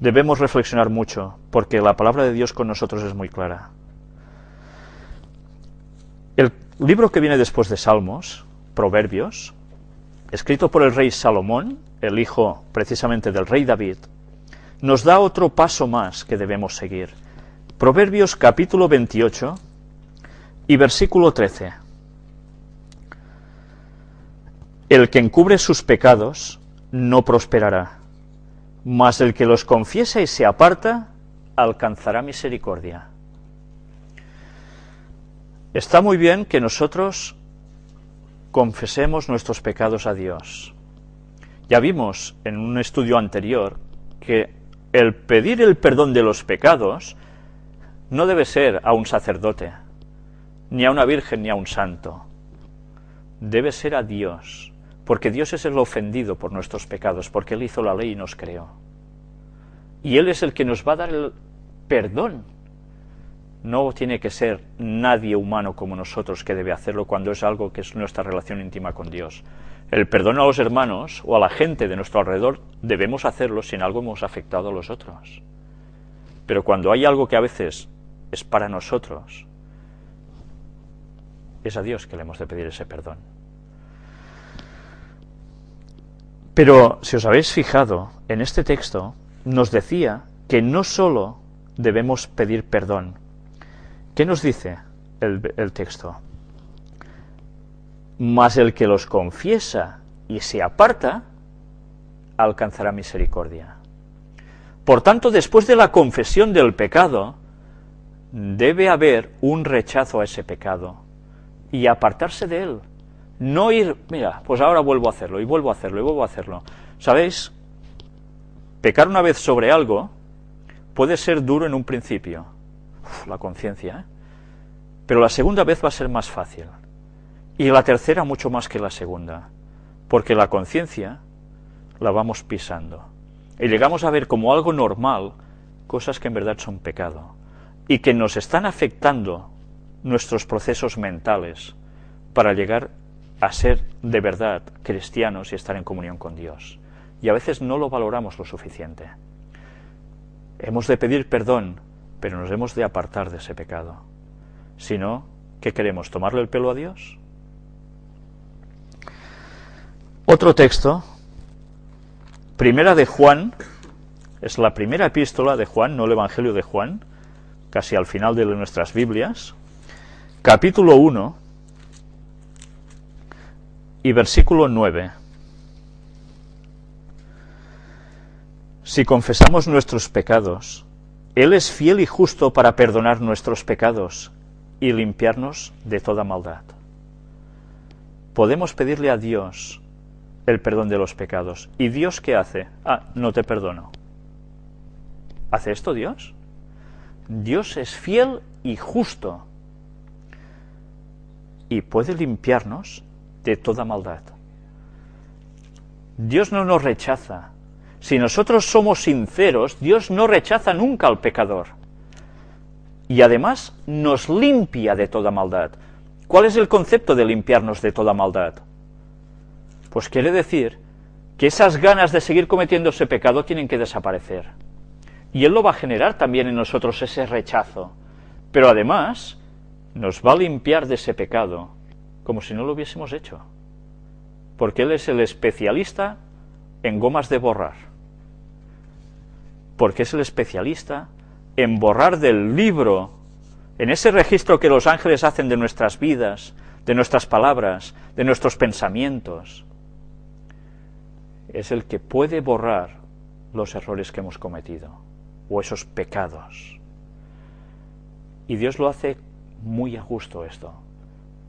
debemos reflexionar mucho, porque la palabra de Dios con nosotros es muy clara. El libro que viene después de Salmos, Proverbios, escrito por el rey Salomón, el hijo precisamente del rey David, nos da otro paso más que debemos seguir. Proverbios capítulo 28 y versículo 13. El que encubre sus pecados no prosperará, mas el que los confiesa y se aparta alcanzará misericordia. Está muy bien que nosotros confesemos nuestros pecados a Dios. Ya vimos en un estudio anterior que el pedir el perdón de los pecados no debe ser a un sacerdote, ni a una virgen, ni a un santo. Debe ser a Dios, porque Dios es el ofendido por nuestros pecados, porque Él hizo la ley y nos creó. Y Él es el que nos va a dar el perdón. No tiene que ser nadie humano como nosotros que debe hacerlo cuando es algo que es nuestra relación íntima con Dios. El perdón a los hermanos o a la gente de nuestro alrededor debemos hacerlo si en algo hemos afectado a los otros. Pero cuando hay algo que a veces es para nosotros, es a Dios que le hemos de pedir ese perdón. Pero si os habéis fijado, en este texto nos decía que no solo debemos pedir perdón. ¿Qué nos dice el texto? Mas el que los confiesa y se aparta, alcanzará misericordia. Por tanto, después de la confesión del pecado, debe haber un rechazo a ese pecado y apartarse de él. No ir, mira, pues ahora vuelvo a hacerlo, y vuelvo a hacerlo, y vuelvo a hacerlo. ¿Sabéis? Pecar una vez sobre algo puede ser duro en un principio. La conciencia, ¿eh? Pero la segunda vez va a ser más fácil. Y la tercera mucho más que la segunda. Porque la conciencia la vamos pisando. Y llegamos a ver como algo normal cosas que en verdad son pecado. Y que nos están afectando nuestros procesos mentales para llegar a ser de verdad cristianos y estar en comunión con Dios. Y a veces no lo valoramos lo suficiente. Hemos de pedir perdón, pero nos hemos de apartar de ese pecado. Si no, ¿qué queremos? ¿Tomarle el pelo a Dios? Otro texto, Primera de Juan, es la primera epístola de Juan, no el Evangelio de Juan, casi al final de nuestras Biblias, capítulo 1 y versículo 9. Si confesamos nuestros pecados, Él es fiel y justo para perdonar nuestros pecados y limpiarnos de toda maldad. Podemos pedirle a Dios el perdón de los pecados. ¿Y Dios qué hace? No te perdono. ¿Hace esto Dios? Dios es fiel y justo y puede limpiarnos de toda maldad. Dios no nos rechaza. Si nosotros somos sinceros, Dios no rechaza nunca al pecador. Y además nos limpia de toda maldad. ¿Cuál es el concepto de limpiarnos de toda maldad? Pues quiere decir que esas ganas de seguir cometiendo ese pecado tienen que desaparecer. Y Él lo va a generar también en nosotros ese rechazo. Pero además nos va a limpiar de ese pecado como si no lo hubiésemos hecho. Porque Él es el especialista en gomas de borrar. Porque es el especialista en borrar del libro, en ese registro que los ángeles hacen de nuestras vidas, de nuestras palabras, de nuestros pensamientos. Es el que puede borrar los errores que hemos cometido, o esos pecados. Y Dios lo hace muy a gusto esto,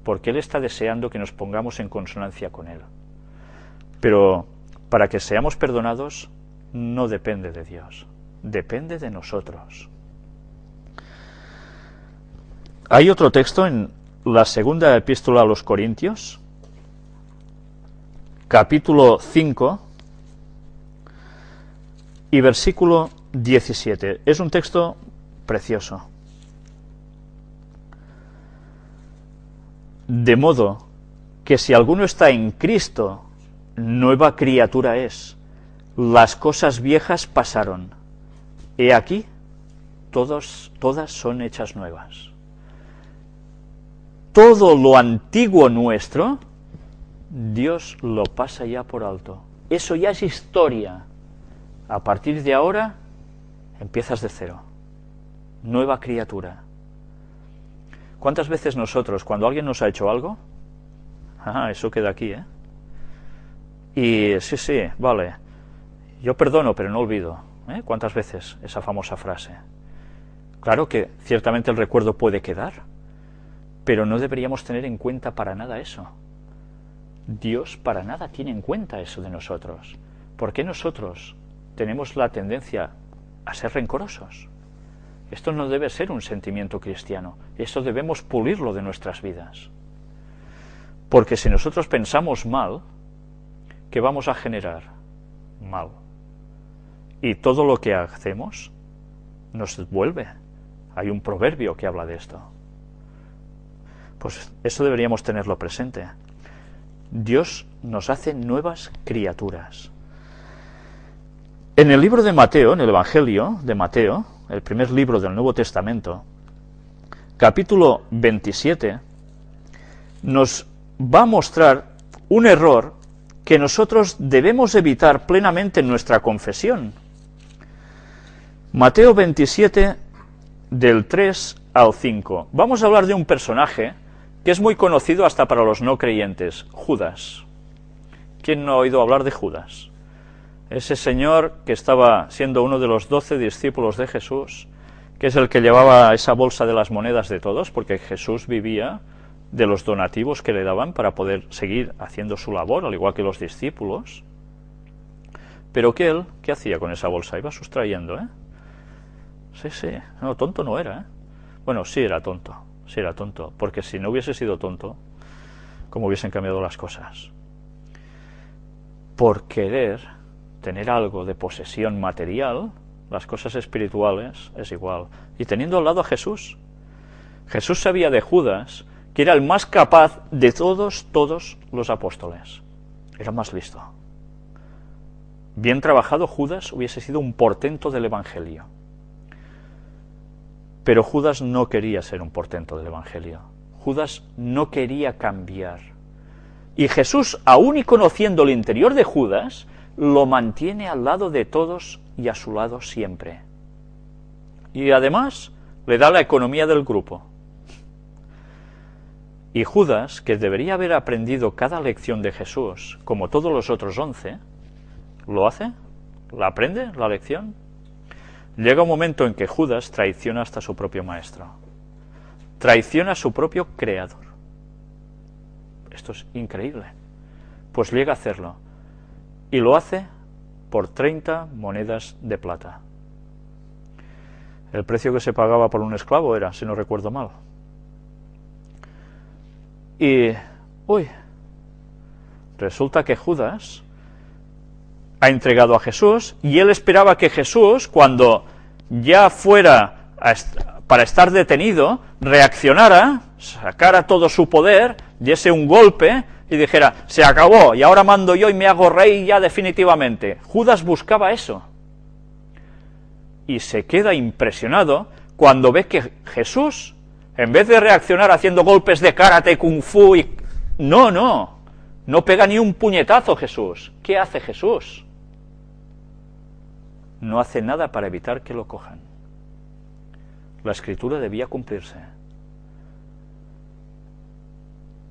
porque Él está deseando que nos pongamos en consonancia con Él. Pero para que seamos perdonados, no depende de Dios, depende de nosotros. Hay otro texto en la segunda epístola a los Corintios, capítulo 5 y versículo 17. Es un texto precioso. De modo que si alguno está en Cristo, nueva criatura es. Las cosas viejas pasaron. He aquí, todas son hechas nuevas. Todo lo antiguo nuestro, Dios lo pasa ya por alto. Eso ya es historia. A partir de ahora, empiezas de cero, nueva criatura. ¿Cuántas veces nosotros, cuando alguien nos ha hecho algo, eso queda aquí, y sí, vale, yo perdono pero no olvido, ¿cuántas veces esa famosa frase? Claro que ciertamente el recuerdo puede quedar, pero no deberíamos tener en cuenta para nada eso. Dios para nada tiene en cuenta eso de nosotros. ¿Por qué nosotros tenemos la tendencia a ser rencorosos? Esto no debe ser un sentimiento cristiano, esto debemos pulirlo de nuestras vidas. Porque si nosotros pensamos mal, ¿qué vamos a generar? Mal. Y todo lo que hacemos nos vuelve. Hay un proverbio que habla de esto. Pues eso deberíamos tenerlo presente. Dios nos hace nuevas criaturas. En el libro de Mateo, en el Evangelio de Mateo, el primer libro del Nuevo Testamento, capítulo 27, nos va a mostrar un error que nosotros debemos evitar plenamente en nuestra confesión. Mateo 27, del 3 al 5. Vamos a hablar de un personaje que es muy conocido hasta para los no creyentes, Judas. ¿Quién no ha oído hablar de Judas? Ese señor que estaba siendo uno de los 12 discípulos de Jesús, que es el que llevaba esa bolsa de las monedas de todos, porque Jesús vivía de los donativos que le daban para poder seguir haciendo su labor, al igual que los discípulos. Pero que él, ¿qué hacía con esa bolsa? Iba sustrayendo, Sí, no, tonto no era, Bueno, sí era tonto, porque si no hubiese sido tonto, ¿cómo hubiesen cambiado las cosas? Por querer tener algo de posesión material, las cosas espirituales es igual. Y teniendo al lado a Jesús, Jesús sabía de Judas que era el más capaz de todos los apóstoles. Era más listo. Bien trabajado, Judas hubiese sido un portento del Evangelio. Pero Judas no quería ser un portento del Evangelio. Judas no quería cambiar. Y Jesús, aún y conociendo el interior de Judas, lo mantiene al lado de todos y a su lado siempre. Y además le da la economía del grupo. Y Judas, que debería haber aprendido cada lección de Jesús, como todos los otros 11, ¿lo hace? ¿La aprende la lección? Llega un momento en que Judas traiciona hasta su propio maestro. Traiciona a su propio creador. Esto es increíble. Pues llega a hacerlo. Y lo hace por 30 monedas de plata. El precio que se pagaba por un esclavo era, si no recuerdo mal. Y, resulta que Judas ha entregado a Jesús, y él esperaba que Jesús, cuando ya fuera para estar detenido, reaccionara, sacara todo su poder, diese un golpe y dijera, se acabó, y ahora mando yo y me hago rey ya definitivamente. Judas buscaba eso. Y se queda impresionado cuando ve que Jesús, en vez de reaccionar haciendo golpes de karate, kung fu, no pega ni un puñetazo Jesús. ¿Qué hace Jesús? No hace nada para evitar que lo cojan. La escritura debía cumplirse.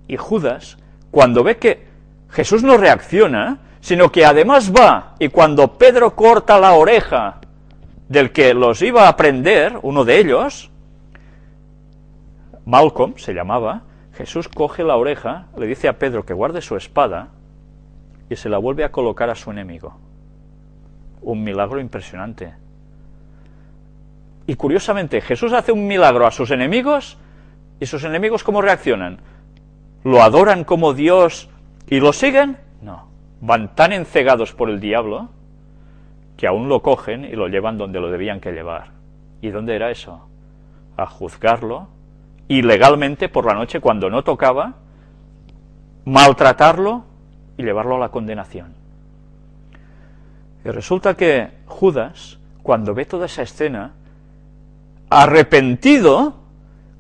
Y Judas, cuando ve que Jesús no reacciona, sino que además va, y cuando Pedro corta la oreja del que los iba a prender, uno de ellos, Malcolm se llamaba, Jesús coge la oreja, le dice a Pedro que guarde su espada, y se la vuelve a colocar a su enemigo. Un milagro impresionante. Y curiosamente, Jesús hace un milagro a sus enemigos, y sus enemigos ¿cómo reaccionan? ¿Lo adoran como Dios y lo siguen? No. Van tan encegados por el diablo que aún lo cogen y lo llevan donde lo debían que llevar. ¿Y dónde era eso? A juzgarlo, ilegalmente por la noche cuando no tocaba, maltratarlo y llevarlo a la condenación. Y resulta que Judas, cuando ve toda esa escena, arrepentido,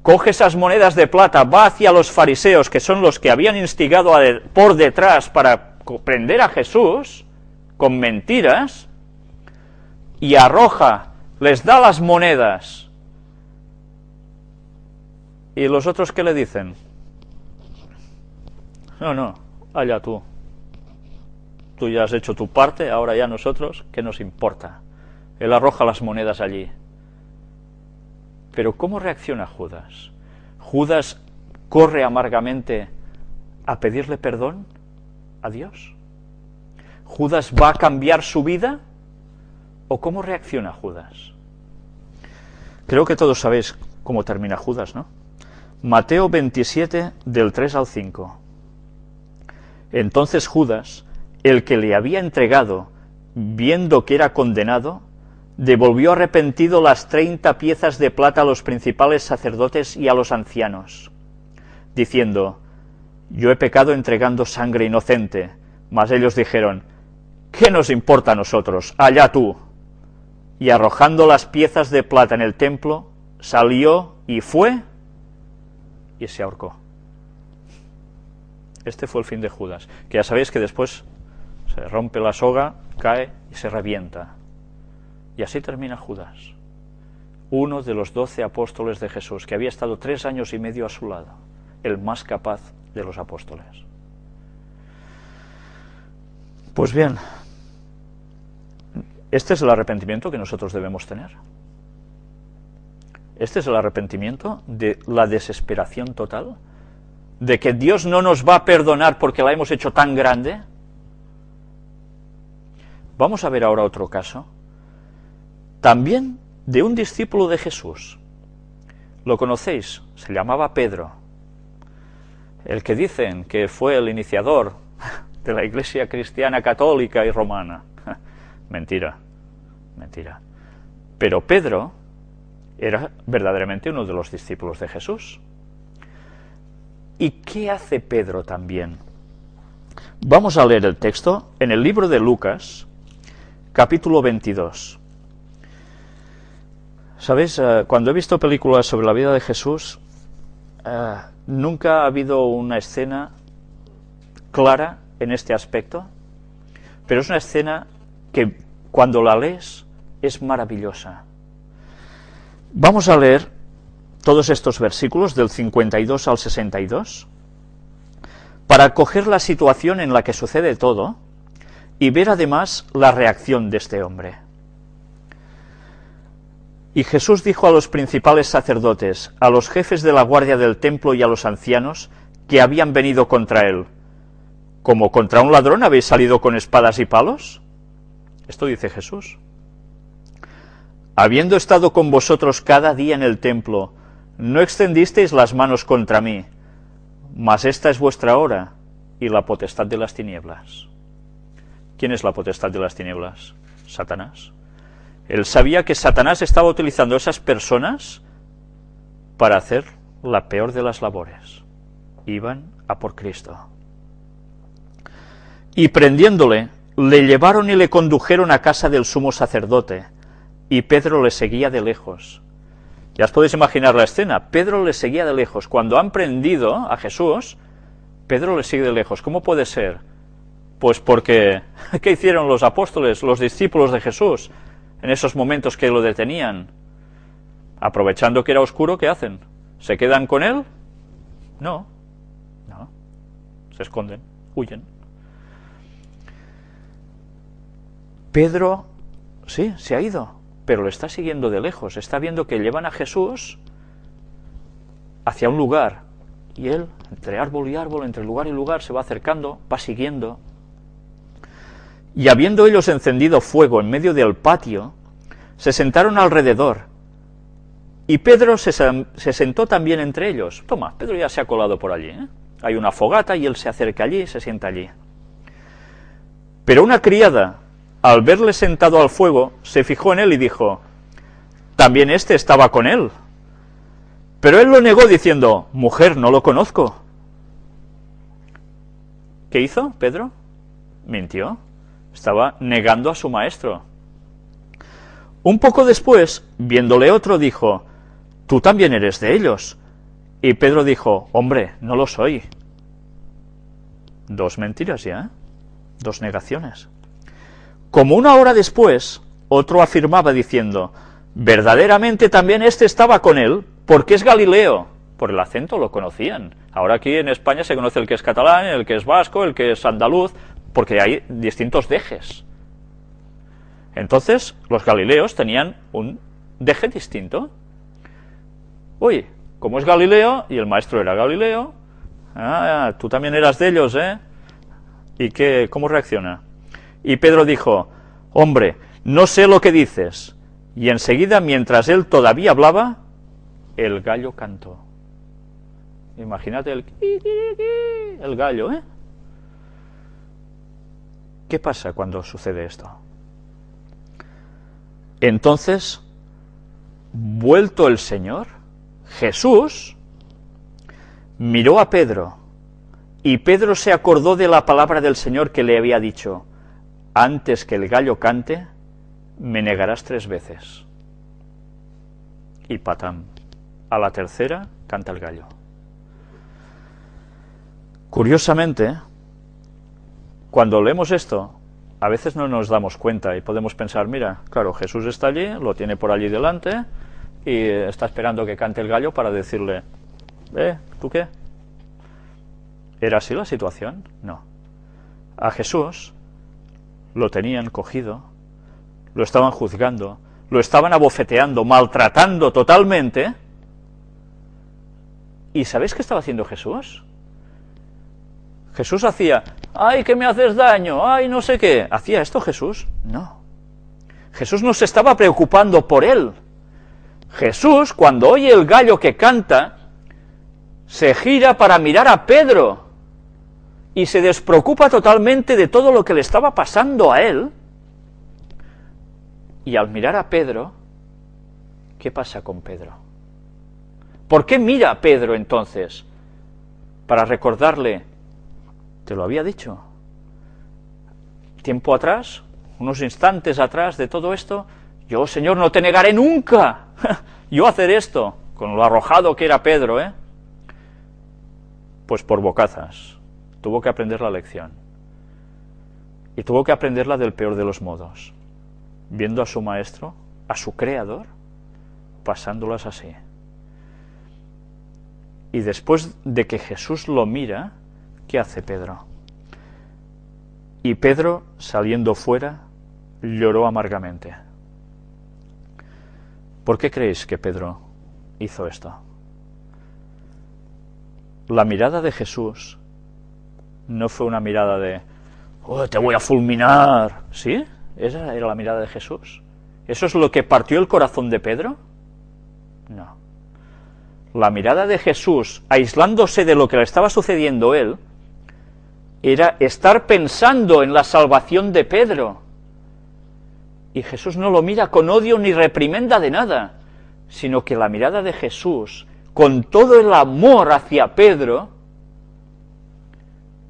coge esas monedas de plata, va hacia los fariseos, que son los que habían instigado por detrás para prender a Jesús, con mentiras, y arroja les da las monedas. ¿Y los otros qué le dicen? No, no, allá tú. Tú ya has hecho tu parte, ahora ya nosotros, ¿qué nos importa? Él arroja las monedas allí. Pero ¿cómo reacciona Judas? ¿Judas corre amargamente a pedirle perdón a Dios? ¿Judas va a cambiar su vida? ¿O cómo reacciona Judas? Creo que todos sabéis cómo termina Judas, ¿no? Mateo 27, del 3 al 5. Entonces Judas, el que le había entregado, viendo que era condenado, devolvió arrepentido las 30 piezas de plata a los principales sacerdotes y a los ancianos, diciendo: yo he pecado entregando sangre inocente. Mas ellos dijeron: ¿qué nos importa a nosotros? Allá tú. Y arrojando las piezas de plata en el templo, salió y fue y se ahorcó. Este fue el fin de Judas, que ya sabéis que después se rompe la soga, cae y se revienta. Y así termina Judas, uno de los 12 apóstoles de Jesús, que había estado 3 años y medio a su lado, el más capaz de los apóstoles. Pues bien, este es el arrepentimiento que nosotros debemos tener. Este es el arrepentimiento de la desesperación total, de que Dios no nos va a perdonar porque la hemos hecho tan grande. Vamos a ver ahora otro caso, también de un discípulo de Jesús. Lo conocéis, se llamaba Pedro, el que dicen que fue el iniciador de la Iglesia cristiana católica y romana. Mentira, mentira. Pero Pedro era verdaderamente uno de los discípulos de Jesús. ¿Y qué hace Pedro también? Vamos a leer el texto en el libro de Lucas, capítulo 22. ¿Sabéis? Cuando he visto películas sobre la vida de Jesús, nunca ha habido una escena clara en este aspecto, pero es una escena que cuando la lees es maravillosa. Vamos a leer todos estos versículos del 52 al 62 para coger la situación en la que sucede todo y ver además la reacción de este hombre. Y Jesús dijo a los principales sacerdotes, a los jefes de la guardia del templo y a los ancianos que habían venido contra él: ¿como contra un ladrón habéis salido con espadas y palos? Esto dice Jesús. Habiendo estado con vosotros cada día en el templo, no extendisteis las manos contra mí, mas esta es vuestra hora y la potestad de las tinieblas. ¿Quién es la potestad de las tinieblas? Satanás. Él sabía que Satanás estaba utilizando a esas personas para hacer la peor de las labores. Iban a por Cristo. Y prendiéndole, le llevaron y le condujeron a casa del sumo sacerdote, y Pedro le seguía de lejos. Ya os podéis imaginar la escena. Pedro le seguía de lejos. Cuando han prendido a Jesús, Pedro le sigue de lejos. ¿Cómo puede ser? Pues porque, ¿qué hicieron los apóstoles, los discípulos de Jesús, en esos momentos que lo detenían? Aprovechando que era oscuro, ¿qué hacen? ¿Se quedan con él? No, no. Se esconden, huyen. Pedro, sí, se ha ido, pero lo está siguiendo de lejos. Está viendo que llevan a Jesús hacia un lugar, y él, entre árbol y árbol, entre lugar y lugar, se va acercando, va siguiendo. Y habiendo ellos encendido fuego en medio del patio, se sentaron alrededor, y Pedro se sentó también entre ellos. Toma, Pedro ya se ha colado por allí, ¿eh? Hay una fogata y él se acerca allí y se sienta allí. Pero una criada, al verle sentado al fuego, se fijó en él y dijo: también éste estaba con él. Pero él lo negó diciendo: mujer, no lo conozco. ¿Qué hizo Pedro? Mintió. Estaba negando a su maestro. Un poco después, viéndole otro, dijo: tú también eres de ellos. Y Pedro dijo: hombre, no lo soy. 2 mentiras ya, ¿eh? 2 negaciones. Como una hora después, otro afirmaba diciendo: verdaderamente también este estaba con él, porque es Galileo. Por el acento lo conocían. Ahora aquí en España se conoce el que es catalán, el que es vasco, el que es andaluz, porque hay distintos dejes. Entonces, los galileos tenían un deje distinto. Uy, como es Galileo, y el maestro era Galileo, tú también eras de ellos, ¿eh? ¿Y qué, cómo reacciona? Y Pedro dijo, hombre, no sé lo que dices. Y enseguida, mientras él todavía hablaba, el gallo cantó. Imagínate el gallo, ¿eh? ¿Qué pasa cuando sucede esto? Entonces, vuelto el Señor, Jesús miró a Pedro, y Pedro se acordó de la palabra del Señor que le había dicho, antes que el gallo cante, me negarás 3 veces. Y patam, a la tercera canta el gallo. Curiosamente, cuando leemos esto, a veces no nos damos cuenta y podemos pensar, mira, claro, Jesús está allí, lo tiene por allí delante y está esperando que cante el gallo para decirle, ¿tú qué? ¿Era así la situación? No. A Jesús lo tenían cogido, lo estaban juzgando, lo estaban abofeteando, maltratando totalmente. ¿Y sabéis qué estaba haciendo Jesús? Jesús hacía, ¡ay, que me haces daño! ¡Ay, no sé qué! ¿Hacía esto Jesús? No. Jesús no se estaba preocupando por él. Jesús, cuando oye el gallo que canta, se gira para mirar a Pedro y se despreocupa totalmente de todo lo que le estaba pasando a él. Y al mirar a Pedro, ¿qué pasa con Pedro? ¿Por qué mira a Pedro entonces? Para recordarle, te lo había dicho. Tiempo atrás, unos instantes atrás de todo esto, yo, Señor, no te negaré nunca. Yo hacer esto, con lo arrojado que era Pedro, ¿eh? Pues por bocazas. Tuvo que aprender la lección. Y tuvo que aprenderla del peor de los modos. Viendo a su maestro, a su creador, pasándolas así. Y después de que Jesús lo mira, ¿qué hace Pedro? Y Pedro, saliendo fuera, lloró amargamente. ¿Por qué creéis que Pedro hizo esto? La mirada de Jesús no fue una mirada de, ¡oh, te voy a fulminar! ¿Sí? ¿Esa era la mirada de Jesús? ¿Eso es lo que partió el corazón de Pedro? No. La mirada de Jesús, aislándose de lo que le estaba sucediendo a él, era estar pensando en la salvación de Pedro. Y Jesús no lo mira con odio ni reprimenda de nada, sino que la mirada de Jesús, con todo el amor hacia Pedro,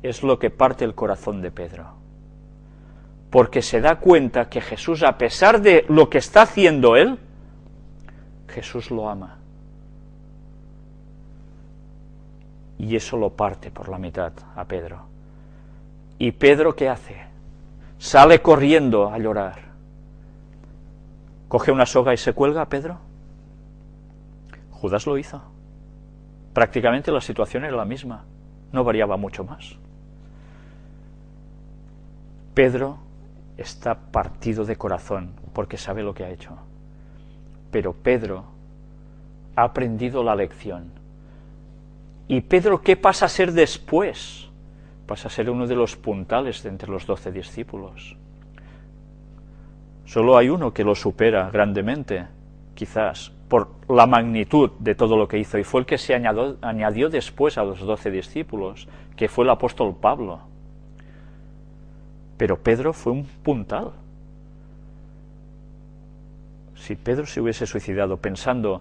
es lo que parte el corazón de Pedro. Porque se da cuenta que Jesús, a pesar de lo que está haciendo él, Jesús lo ama. Y eso lo parte por la mitad a Pedro. ¿Y Pedro qué hace? Sale corriendo a llorar. ¿Coge una soga y se cuelga a Pedro? Judas lo hizo. Prácticamente la situación era la misma, no variaba mucho más. Pedro está partido de corazón porque sabe lo que ha hecho. Pero Pedro ha aprendido la lección. ¿Y Pedro qué pasa a ser después? Pasa a ser uno de los puntales de entre los 12 discípulos. Solo hay uno que lo supera grandemente, quizás, por la magnitud de todo lo que hizo, y fue el que se añadió después a los 12 discípulos, que fue el apóstol Pablo. Pero Pedro fue un puntal. Si Pedro se hubiese suicidado pensando,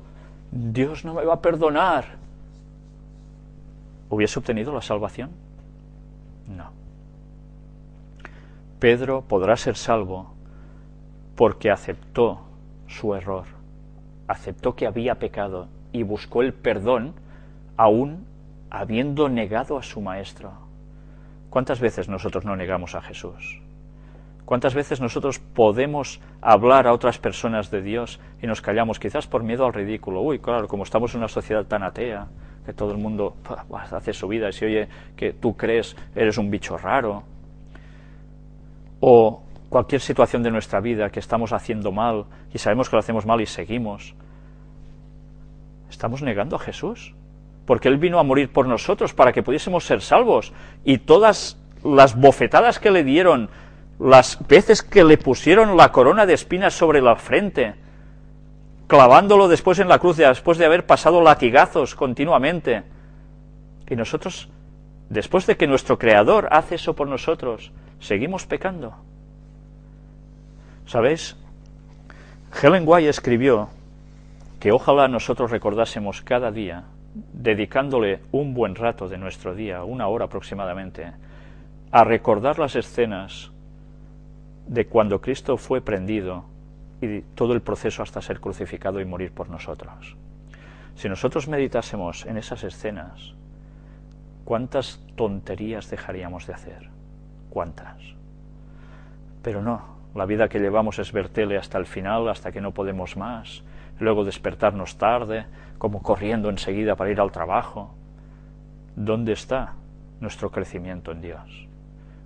Dios no me va a perdonar, ¿hubiese obtenido la salvación? No. Pedro podrá ser salvo porque aceptó su error, aceptó que había pecado y buscó el perdón aún habiendo negado a su maestro. ¿Cuántas veces nosotros no negamos a Jesús? ¿Cuántas veces nosotros podemos hablar a otras personas de Dios y nos callamos, quizás por miedo al ridículo? Uy, claro, como estamos en una sociedad tan atea, que todo el mundo hace su vida y si oye que tú crees, eres un bicho raro. O cualquier situación de nuestra vida que estamos haciendo mal y sabemos que lo hacemos mal y seguimos. ¿Estamos negando a Jesús? Porque Él vino a morir por nosotros para que pudiésemos ser salvos. Y todas las bofetadas que le dieron, las veces que le pusieron la corona de espinas sobre la frente, clavándolo después en la cruz, después de haber pasado latigazos continuamente. Y nosotros, después de que nuestro Creador hace eso por nosotros, seguimos pecando. ¿Sabéis? Ellen White escribió que ojalá nosotros recordásemos cada día, dedicándole un buen rato de nuestro día, 1 hora aproximadamente, a recordar las escenas de cuando Cristo fue prendido y todo el proceso hasta ser crucificado y morir por nosotros. Si nosotros meditásemos en esas escenas, ¿cuántas tonterías dejaríamos de hacer? ¿Cuántas? Pero no, la vida que llevamos es ver tele hasta el final, hasta que no podemos más, luego despertarnos tarde, como corriendo enseguida para ir al trabajo. ¿Dónde está nuestro crecimiento en Dios?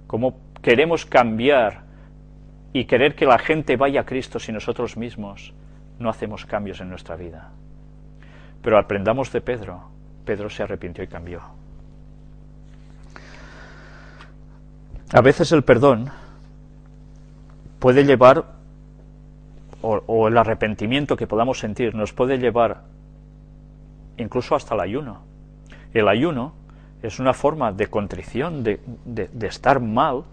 ¿Cómo queremos cambiar y querer que la gente vaya a Cristo si nosotros mismos no hacemos cambios en nuestra vida? Pero aprendamos de Pedro. Pedro se arrepintió y cambió. A veces el perdón puede llevar, o el arrepentimiento que podamos sentir, nos puede llevar incluso hasta el ayuno. El ayuno es una forma de contrición, de estar mal,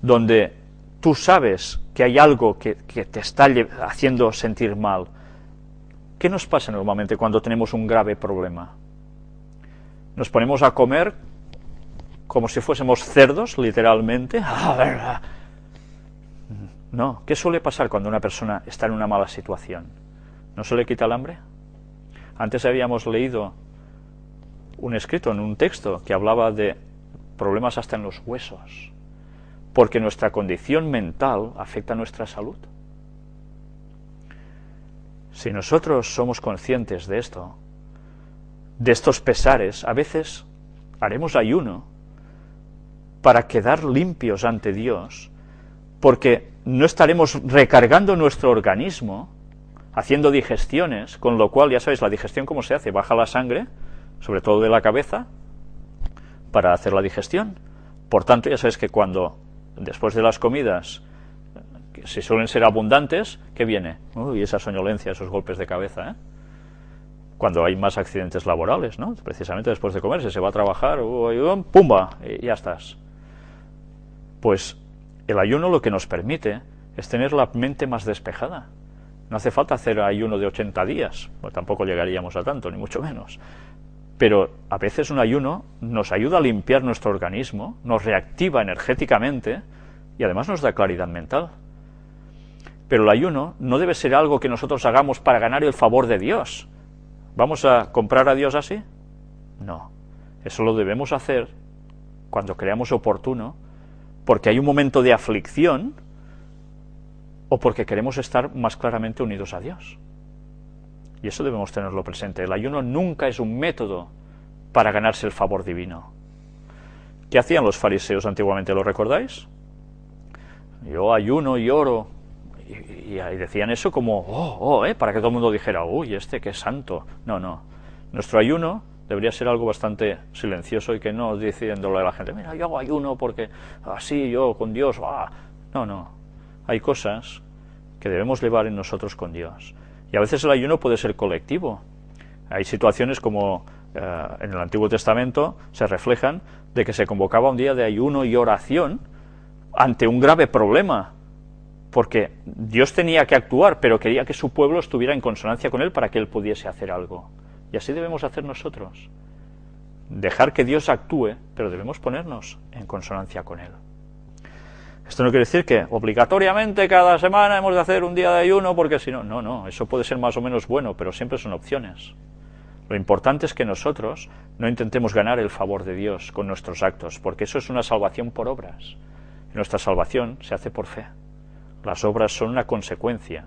donde tú sabes que hay algo que te está haciendo sentir mal. ¿Qué nos pasa normalmente cuando tenemos un grave problema? Nos ponemos a comer como si fuésemos cerdos, literalmente. No, ¿qué suele pasar cuando una persona está en una mala situación? ¿No se le quita el hambre? Antes habíamos leído un escrito en un texto que hablaba de problemas hasta en los huesos, porque nuestra condición mental afecta a nuestra salud. Si nosotros somos conscientes de esto, de estos pesares, a veces haremos ayuno para quedar limpios ante Dios, porque no estaremos recargando nuestro organismo, haciendo digestiones, con lo cual, ya sabéis, la digestión cómo se hace, baja la sangre, sobre todo de la cabeza, para hacer la digestión. Por tanto, ya sabéis que cuando, después de las comidas, si suelen ser abundantes, ¿qué viene? Uy, esa soñolencia, esos golpes de cabeza, ¿eh? Cuando hay más accidentes laborales, ¿no? Precisamente después de comer, se va a trabajar, ¡pumba! Y ya estás. Pues el ayuno lo que nos permite es tener la mente más despejada. No hace falta hacer ayuno de 80 días, pues tampoco llegaríamos a tanto, ni mucho menos. Pero a veces un ayuno nos ayuda a limpiar nuestro organismo, nos reactiva energéticamente y además nos da claridad mental. Pero el ayuno no debe ser algo que nosotros hagamos para ganar el favor de Dios. ¿Vamos a comprar a Dios así? No. Eso lo debemos hacer cuando creamos oportuno, porque hay un momento de aflicción o porque queremos estar más claramente unidos a Dios. Y eso debemos tenerlo presente. El ayuno nunca es un método para ganarse el favor divino. ¿Qué hacían los fariseos antiguamente? ¿Lo recordáis? Yo ayuno y oro. Y decían eso como, para que todo el mundo dijera, uy, qué santo. No, no. Nuestro ayuno debería ser algo bastante silencioso y que no diciéndole a la gente, mira, yo hago ayuno porque así yo con Dios, No, no. Hay cosas que debemos llevar en nosotros con Dios. Y a veces el ayuno puede ser colectivo. Hay situaciones como en el Antiguo Testamento se reflejan de que se convocaba un día de ayuno y oración ante un grave problema, porque Dios tenía que actuar, pero quería que su pueblo estuviera en consonancia con Él para que Él pudiese hacer algo. Y así debemos hacer nosotros. Dejar que Dios actúe, pero debemos ponernos en consonancia con Él. Esto no quiere decir que obligatoriamente cada semana hemos de hacer un día de ayuno, porque si no, no, eso puede ser más o menos bueno, pero siempre son opciones. Lo importante es que nosotros no intentemos ganar el favor de Dios con nuestros actos, porque eso es una salvación por obras. Nuestra salvación se hace por fe. Las obras son una consecuencia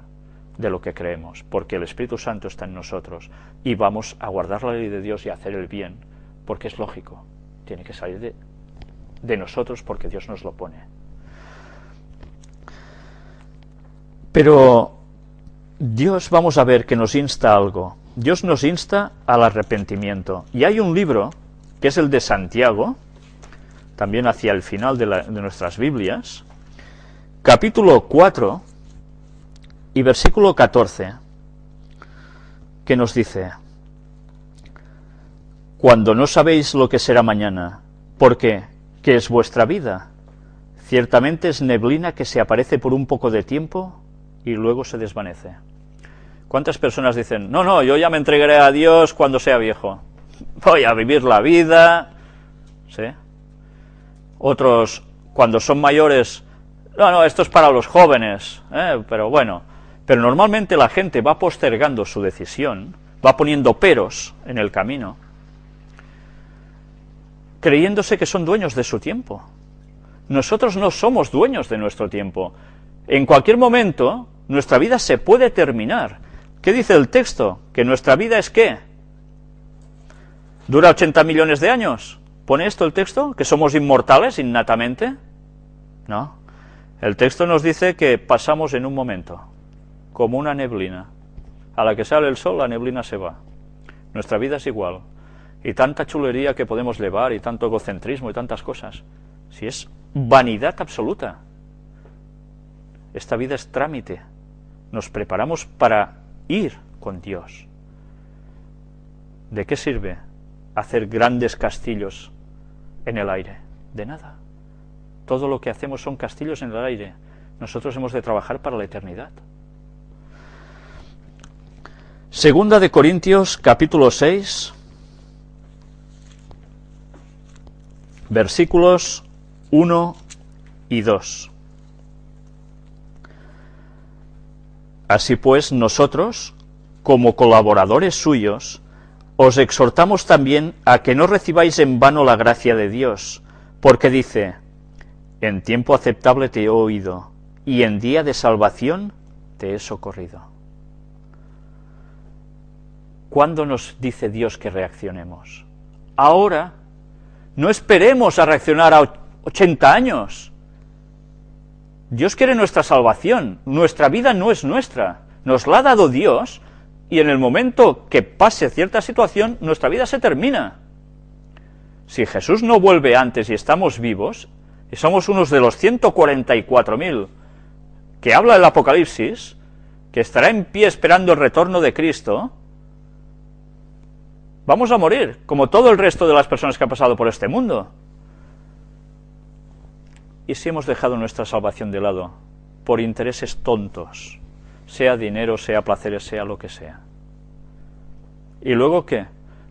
de lo que creemos, porque el Espíritu Santo está en nosotros y vamos a guardar la ley de Dios y a hacer el bien, porque es lógico, tiene que salir de nosotros porque Dios nos lo pone. Pero Dios, vamos a ver que nos insta a algo. Dios nos insta al arrepentimiento. Y hay un libro, que es el de Santiago, también hacia el final de nuestras Biblias, capítulo 4 y versículo 14, que nos dice: cuando no sabéis lo que será mañana, ¿por qué? ¿Qué es vuestra vida? Ciertamente es neblina que se aparece por un poco de tiempo y luego se desvanece. ¿Cuántas personas dicen, no, yo ya me entregaré a Dios cuando sea viejo, voy a vivir la vida? ¿Sí? Otros, cuando son mayores, no, esto es para los jóvenes, pero bueno. Pero normalmente la gente va postergando su decisión, va poniendo peros en el camino, creyéndose que son dueños de su tiempo. Nosotros no somos dueños de nuestro tiempo. En cualquier momento, nuestra vida se puede terminar. ¿Qué dice el texto? ¿Que nuestra vida es qué? ¿Dura 80 millones de años? ¿Pone esto el texto? ¿Que somos inmortales innatamente? No. El texto nos dice que pasamos en un momento, como una neblina. A la que sale el sol, la neblina se va. Nuestra vida es igual. Y tanta chulería que podemos llevar, y tanto egocentrismo, y tantas cosas. Si es vanidad absoluta. Esta vida es trámite. Nos preparamos para ir con Dios. ¿De qué sirve hacer grandes castillos en el aire? De nada. Todo lo que hacemos son castillos en el aire. Nosotros hemos de trabajar para la eternidad. Segunda de Corintios, capítulo 6, versículos 1 y 2. Así pues, nosotros, como colaboradores suyos, os exhortamos también a que no recibáis en vano la gracia de Dios, porque dice: en tiempo aceptable te he oído, y en día de salvación te he socorrido. ¿Cuándo nos dice Dios que reaccionemos? Ahora. No esperemos a reaccionar a 80 años. Dios quiere nuestra salvación. Nuestra vida no es nuestra. Nos la ha dado Dios, y en el momento que pase cierta situación, nuestra vida se termina. Si Jesús no vuelve antes y estamos vivos, y somos unos de los 144.000 que habla el Apocalipsis, que estará en pie esperando el retorno de Cristo, vamos a morir, como todo el resto de las personas que han pasado por este mundo. ¿Y si hemos dejado nuestra salvación de lado por intereses tontos, sea dinero, sea placeres, sea lo que sea? ¿Y luego qué?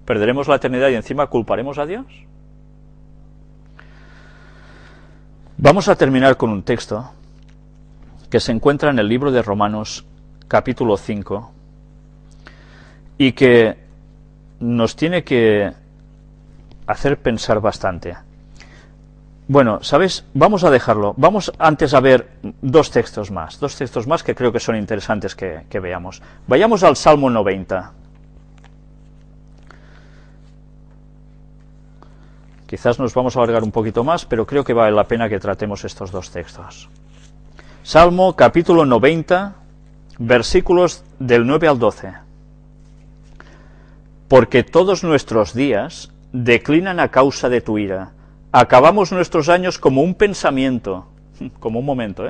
¿Perderemos la eternidad y encima culparemos a Dios? Vamos a terminar con un texto que se encuentra en el libro de Romanos, capítulo 5, y que nos tiene que hacer pensar bastante. Bueno, ¿sabes? Vamos a dejarlo. Vamos antes a ver dos textos más que creo que son interesantes que veamos. Vayamos al Salmo 90. Quizás nos vamos a alargar un poquito más, pero creo que vale la pena que tratemos estos dos textos. Salmo capítulo 90, versículos del 9 al 12. Porque todos nuestros días declinan a causa de tu ira. Acabamos nuestros años como un pensamiento, como un momento,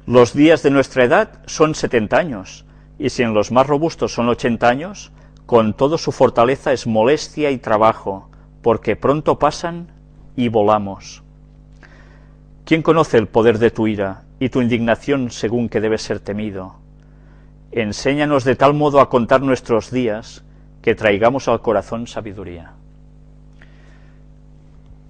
Los días de nuestra edad son 70 años, y si en los más robustos son 80 años, con todo su fortaleza es molestia y trabajo, porque pronto pasan y volamos. ¿Quién conoce el poder de tu ira y tu indignación según que debe ser temido? Enséñanos de tal modo a contar nuestros días, que traigamos al corazón sabiduría.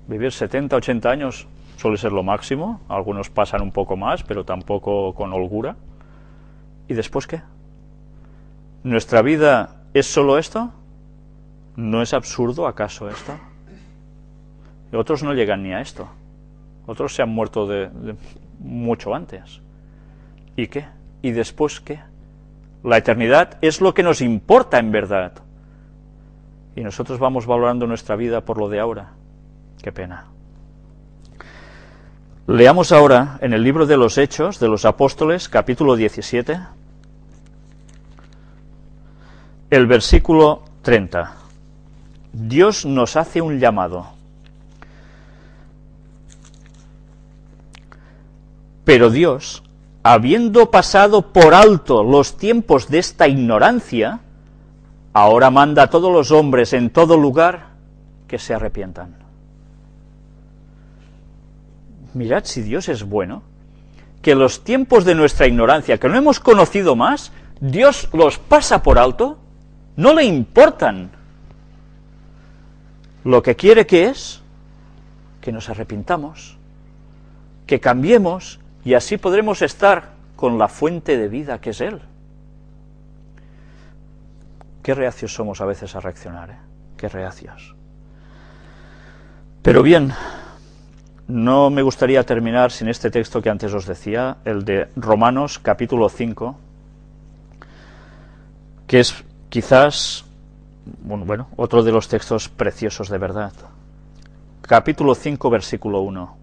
Vivir 70, 80 años suele ser lo máximo, algunos pasan un poco más, pero tampoco con holgura. ¿Y después qué? ¿Nuestra vida es solo esto? ¿No es absurdo acaso esto? Y otros no llegan ni a esto. Otros se han muerto de mucho antes. ¿Y qué? ¿Y después qué? La eternidad es lo que nos importa en verdad. Y nosotros vamos valorando nuestra vida por lo de ahora. Qué pena. Leamos ahora en el libro de los Hechos de los Apóstoles, capítulo 17, el versículo 30. Dios nos hace un llamado. Pero Dios, habiendo pasado por alto los tiempos de esta ignorancia, ahora manda a todos los hombres en todo lugar que se arrepientan. Mirad si Dios es bueno, que los tiempos de nuestra ignorancia, que no hemos conocido más, Dios los pasa por alto, no le importan. Lo que quiere que es que nos arrepintamos, que cambiemos, y así podremos estar con la fuente de vida que es Él. Qué reacios somos a veces a reaccionar, ¿eh? Qué reacios. Pero bien, no me gustaría terminar sin este texto que antes os decía, el de Romanos capítulo 5, que es quizás, bueno, otro de los textos preciosos de verdad. Capítulo 5, versículo 1.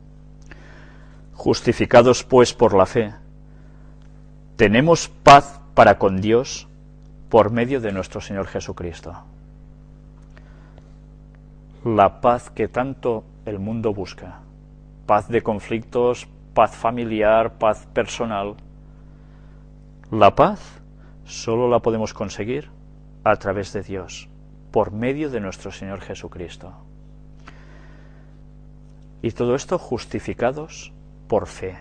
Justificados pues por la fe, tenemos paz para con Dios por medio de nuestro Señor Jesucristo. La paz que tanto el mundo busca. Paz de conflictos, paz familiar, paz personal. La paz solo la podemos conseguir a través de Dios, por medio de nuestro Señor Jesucristo. Y todo esto justificados por fe.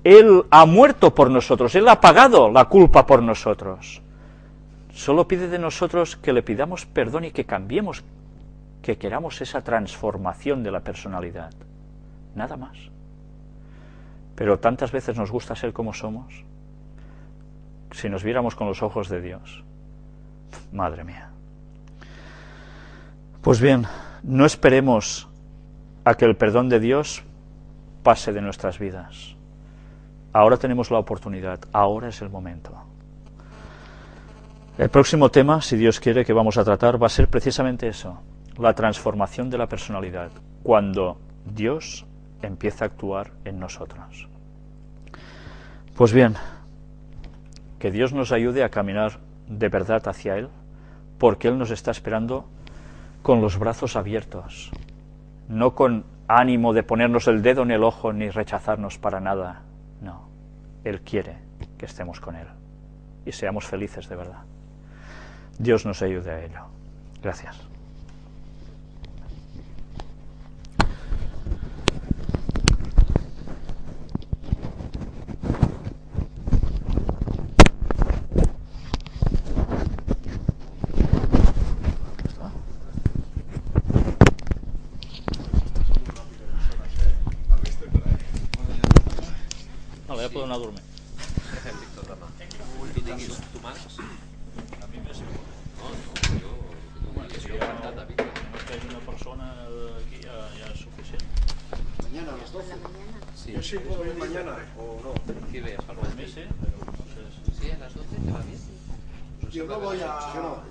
Él ha muerto por nosotros, Él ha pagado la culpa por nosotros. Solo pide de nosotros que le pidamos perdón y que cambiemos, que queramos esa transformación de la personalidad. Nada más. Pero tantas veces nos gusta ser como somos. Si nos viéramos con los ojos de Dios. Madre mía. Pues bien, no esperemos a que el perdón de Dios pase de nuestras vidas. Ahora tenemos la oportunidad, ahora es el momento. El próximo tema, si Dios quiere, que vamos a tratar va a ser precisamente eso, la transformación de la personalidad, cuando Dios empieza a actuar en nosotros. Pues bien, que Dios nos ayude a caminar de verdad hacia Él, porque Él nos está esperando con los brazos abiertos, no con ánimo de ponernos el dedo en el ojo ni rechazarnos para nada. No, Él quiere que estemos con Él y seamos felices de verdad. Dios nos ayude a ello. Gracias. No, le voy a poner una dormir. Mañana a las 12. Sí. Yo sí puedo venir mañana o no. ¿Qué veas? ¿Algo de mí? Sí, a las 12 te va bien. Yo no voy a...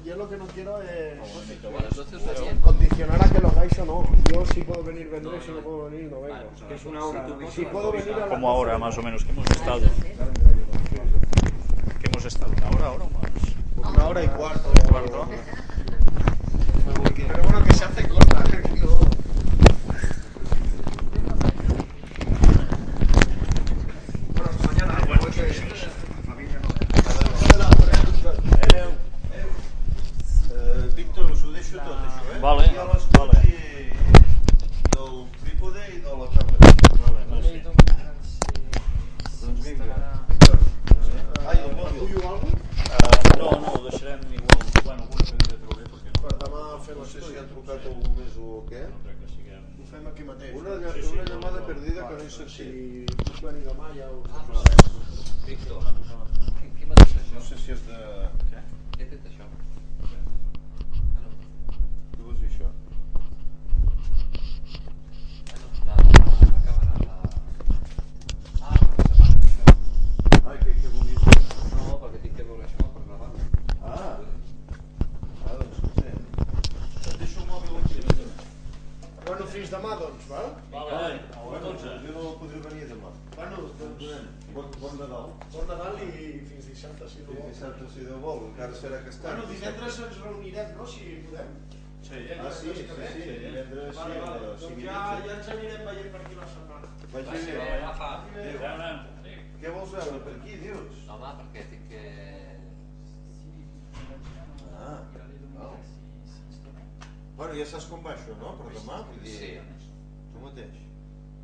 Yo lo que no quiero es A las 12 está bien. condicionar a que lo hagáis o no. Yo si puedo venir vendré, si no puedo venir no vengo. Vale, Es una hora. Si puedo venir a las Como ahora, 12. más o menos, que hemos estado. Que hemos estado una hora o más. Pues una hora y cuarto. ¿Cuarto? Pero bueno, que se hace corta. Víctor, us ho deixo tot, això, eh? Vale, I a les vale. del trípode i de la càmera. Vale, merci. Doncs vinga. Víctor. Ai, el mòbil. No, ho deixarem igual. Bueno, alguna cosa que trobaré, perquè no Per demà fer No sé si l'estudi. ha trucat algú més o què. crec que siguem... Ho fem aquí mateix. Una llamada perdida que no he Si sentit. puc venir demà ja ho... Víctor, qui m'ha dit això? No sé si és de... Què he dit això? Tu vols dir això? La fins demà, doncs, val? Vale, Bueno, jo no podré venir demà. Bueno, doncs, Bon Nadal. bon Nadal i fins dissabte, si no I vol. dissabte, si Déu vol, encara serà aquest any. Bueno, divendres ens reunirem, no?, si podem. Sí, Ah, sí, divendres sí, Vale, a vale. les Doncs 5 i ja mitja. ens anirem veient per aquí la setmana. Vagi bé. Agafa. Què vols veure per aquí, dius? No, home, perquè tinc que... Ah, val. Bueno, ja saps com va això, no? Per demà, vull dir... Sí. Tu mateix.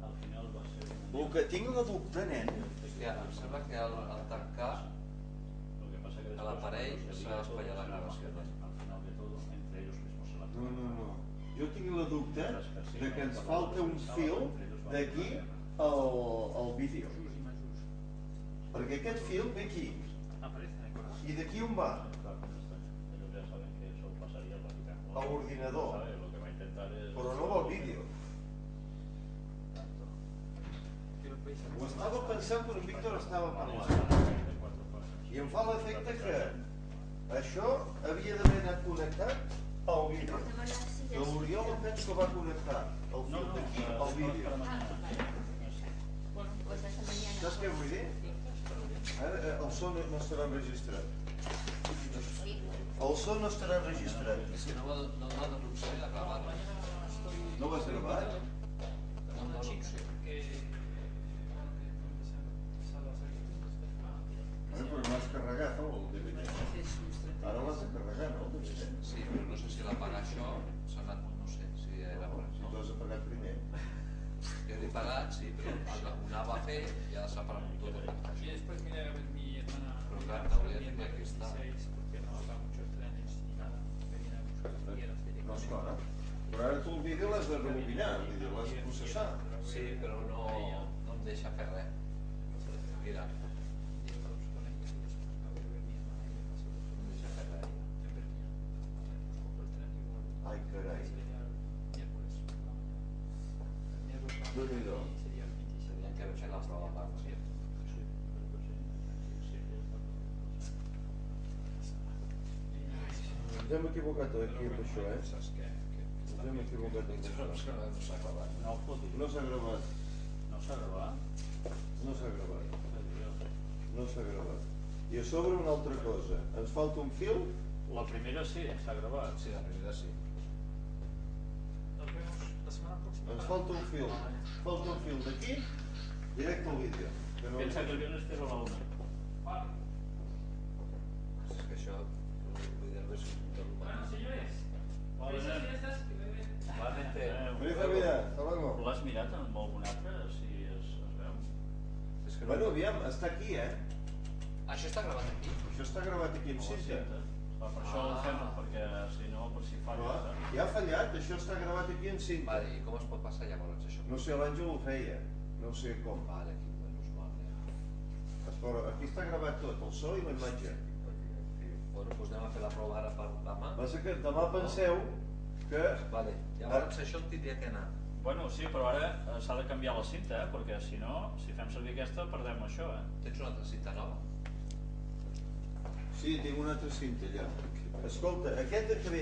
al final va ser El que tinc la dubte, nen, Hòstia, em sembla que al tancar lo que pasa que a l'aparell s'ha espatllat la gravació. al final de todo entre ellos mismos se la no. Jo tinc la dubte de que ens falta un fil d'aquí al vídeo. Perquè aquest fil ve aquí. I d'aquí on va? ellos ya saben que eso pasaría prácticamente A l'ordinador. ¿sabes? Lo que va a intentar es Però no va al vídeo. Ho estava pensant quan en Víctor estava parlant. I em fa l'efecte que això havia d'haver anat connectat al vídeo. Que l'Oriol em penso que va connectar el fil d'aquí al vídeo. Saps què vull dir? Ara el so no estarà enregistrat. El so no estarà enregistrat. És que no va donar l'opció de gravar-lo. No ho has gravat? No donar l'opció. Però no has carregat el DVD. Ara l'has de carregar, no? El DVD. Sí, però no sé si l'apagar això s'ha anat, no sé si era per Si això. tu has apagat primer. Jo l'he pagat, sí, però ho anava a fer i ara s'ha parat tot el Y això. después miré a ver mi hermana. Pero claro, te voy a decir que está. 16, porque no haga muchos trenes ni nada. Me viene a buscar guías de No, esclar. Però ara tu el vídeo l'has de rebobinar, vull dir, l'has de processar. Sí, però no em deixa fer res. Mira, no em deixa fer res. Ai, carai. Déu-n'hi-do. Tenien que haver fet la prova abans. Ens hem equivocat aquí amb això, Ens hem equivocat amb això. No s'ha acabat. no fotis, No s'ha gravat. no s'ha gravat. No s'ha gravat. No s'ha gravat. I a sobre una altra cosa. Ens falta un fil. La primera sí, s'ha gravat. Sí, la primera sí. Nos vemos la semana próxima. Ens falta un fil. Falta un fil d'aquí, directe al vídeo. Que no Piensa que el viernes cierro a la 1. És que això, vull dir-ho és un tot Bueno, señores, Vale, felices nen. fiestas, que beben. Igualmente. Feliz Navidad. Hasta luego. L'has mirat amb algun altre, si es veu? És que no... Bueno, aviam, està aquí, Això està gravat aquí? Això està gravat aquí en A la cinta. Clar, per això ho fem, perquè si no, per si falla, Clar, saps? ja ha fallat, això està gravat aquí en cinta. Vale, i com es pot passar llavors això? No sé, l'Àngel ho feia, no sé com. Vale, aquí, menys mal. Però aquí està gravat tot, el so i la imatge. Bueno, doncs anem a fer la prova ara per demà. Passa que demà penseu que... Vale, llavors això em tindria que anar. Bueno, sí, però ara s'ha de canviar la cinta, perquè si no, si fem servir aquesta, perdem això, Tens una altra cinta nova? Sí, tinc una altra cinta allà. Escolta, aquest que ve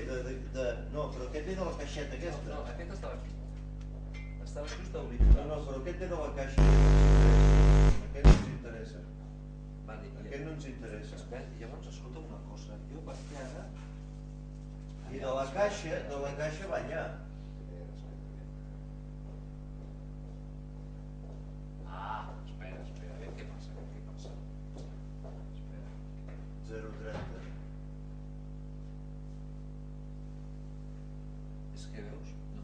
No, però aquest ve de la caixeta aquesta. No, aquest estava aquí. Estava just a No, auriculars. no, però aquest ve de la caixa. Aquest no ens interessa. Vale, Aquest no ens interessa. Espera, i llavors escolta una cosa. Jo perquè ara... I de la caixa va allà. Espera, a veure què passa, Espera. 0,30. És que veus? No,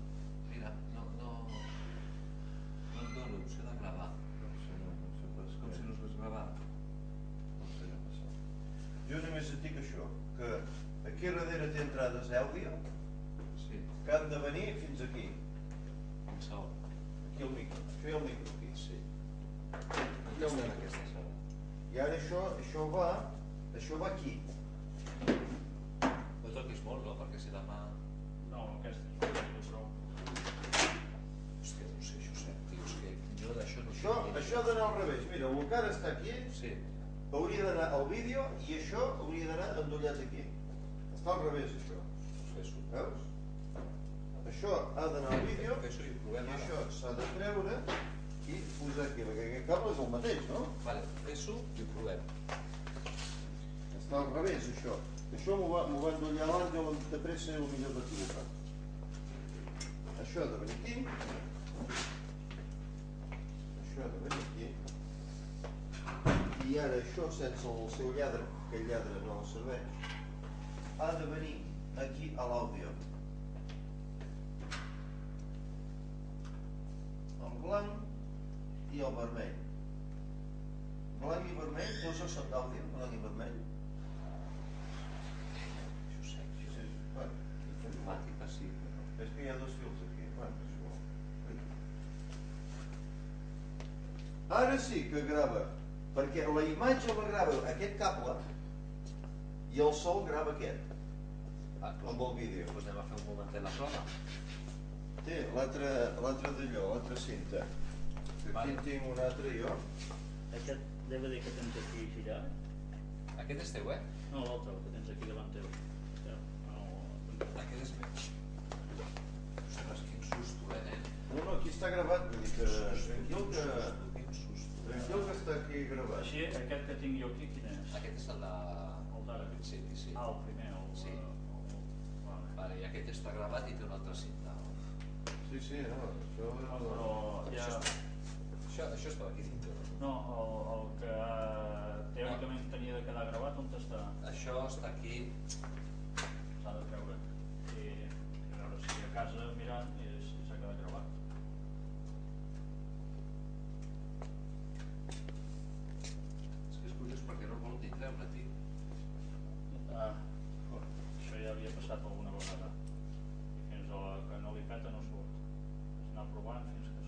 mira, no em dóna l'opció de gravar. És com si no es hagués gravat. No sé què ha passat. Jo només et dic això, que aquí darrere té entrades àudio, Sí, que han de venir fins aquí. en segon. Aquí el micro. Això hi ha el micro aquí. Sí. Aquí hi ha el micro. Aquesta segon. I ara això va aquí. No toquis molt, no? Perquè si demà... No, aquesta és una prou. Hòstia, no sé, això sé, tio, és que jo d'això no Això ha d'anar al revés. Mira, el que ara està aquí Sí, hauria d'anar al vídeo i això hauria d'anar endollat aquí. Està al revés, això. fes-ho. Veus? Això ha d'anar al vídeo Fes-ho i ho i provem ara. això s'ha de treure i posar aquí, perquè aquest cable és el mateix, no? Vale, fes-ho i ho provem. Està al revés, això. Això m'ho va endollar l'Àngel de pressa i potser d'equivocar. Això ha de venir aquí. Això ha de venir aquí. I ara això, sense el seu lladre, que el lladre no serveix, ha de venir aquí a l'àudio. El blanc i el vermell. Blanc i vermell, tots els són d'àudio, blanc i vermell. Això sé, això sé. Bueno, Informàtica sí, però... és que hi ha dos fils aquí. Bueno, és igual. Ara sí que grava, perquè la imatge la grava aquest cable i el so grava aquest, amb el vídeo. Doncs anem a fer un momentet la prova. Té l'altre d'allò, l'altra cinta. Aquí Vale. en tinc un altre jo. Aquest DVD que tens aquí girat? Aquest és teu, eh? No, l'altre, el que tens aquí davant teu. Aquest és meu. Ostres, quin susto, nen? No, aquí està gravat, vull dir que tranquil Quin susto. que està aquí gravat. Així, aquest que tinc jo aquí, quin és? Aquest és el de... El d'ara. Al principi, sí. Ah, el primer, el... Sí. Vale. Vale, i aquest està gravat i té una altra cinta. Sí, no, això... Però ja... Això estava aquí dintre. No, el que teòricament tenia de quedar gravat, on està? Això està aquí. S'ha de treure. I a veure si a casa mirant i s'ha quedat gravat. És que és curiós perquè no vol dir treure, tio. Això ja havia passat alguna vegada. I fins a la que no li peta no surt. És anar provant fins que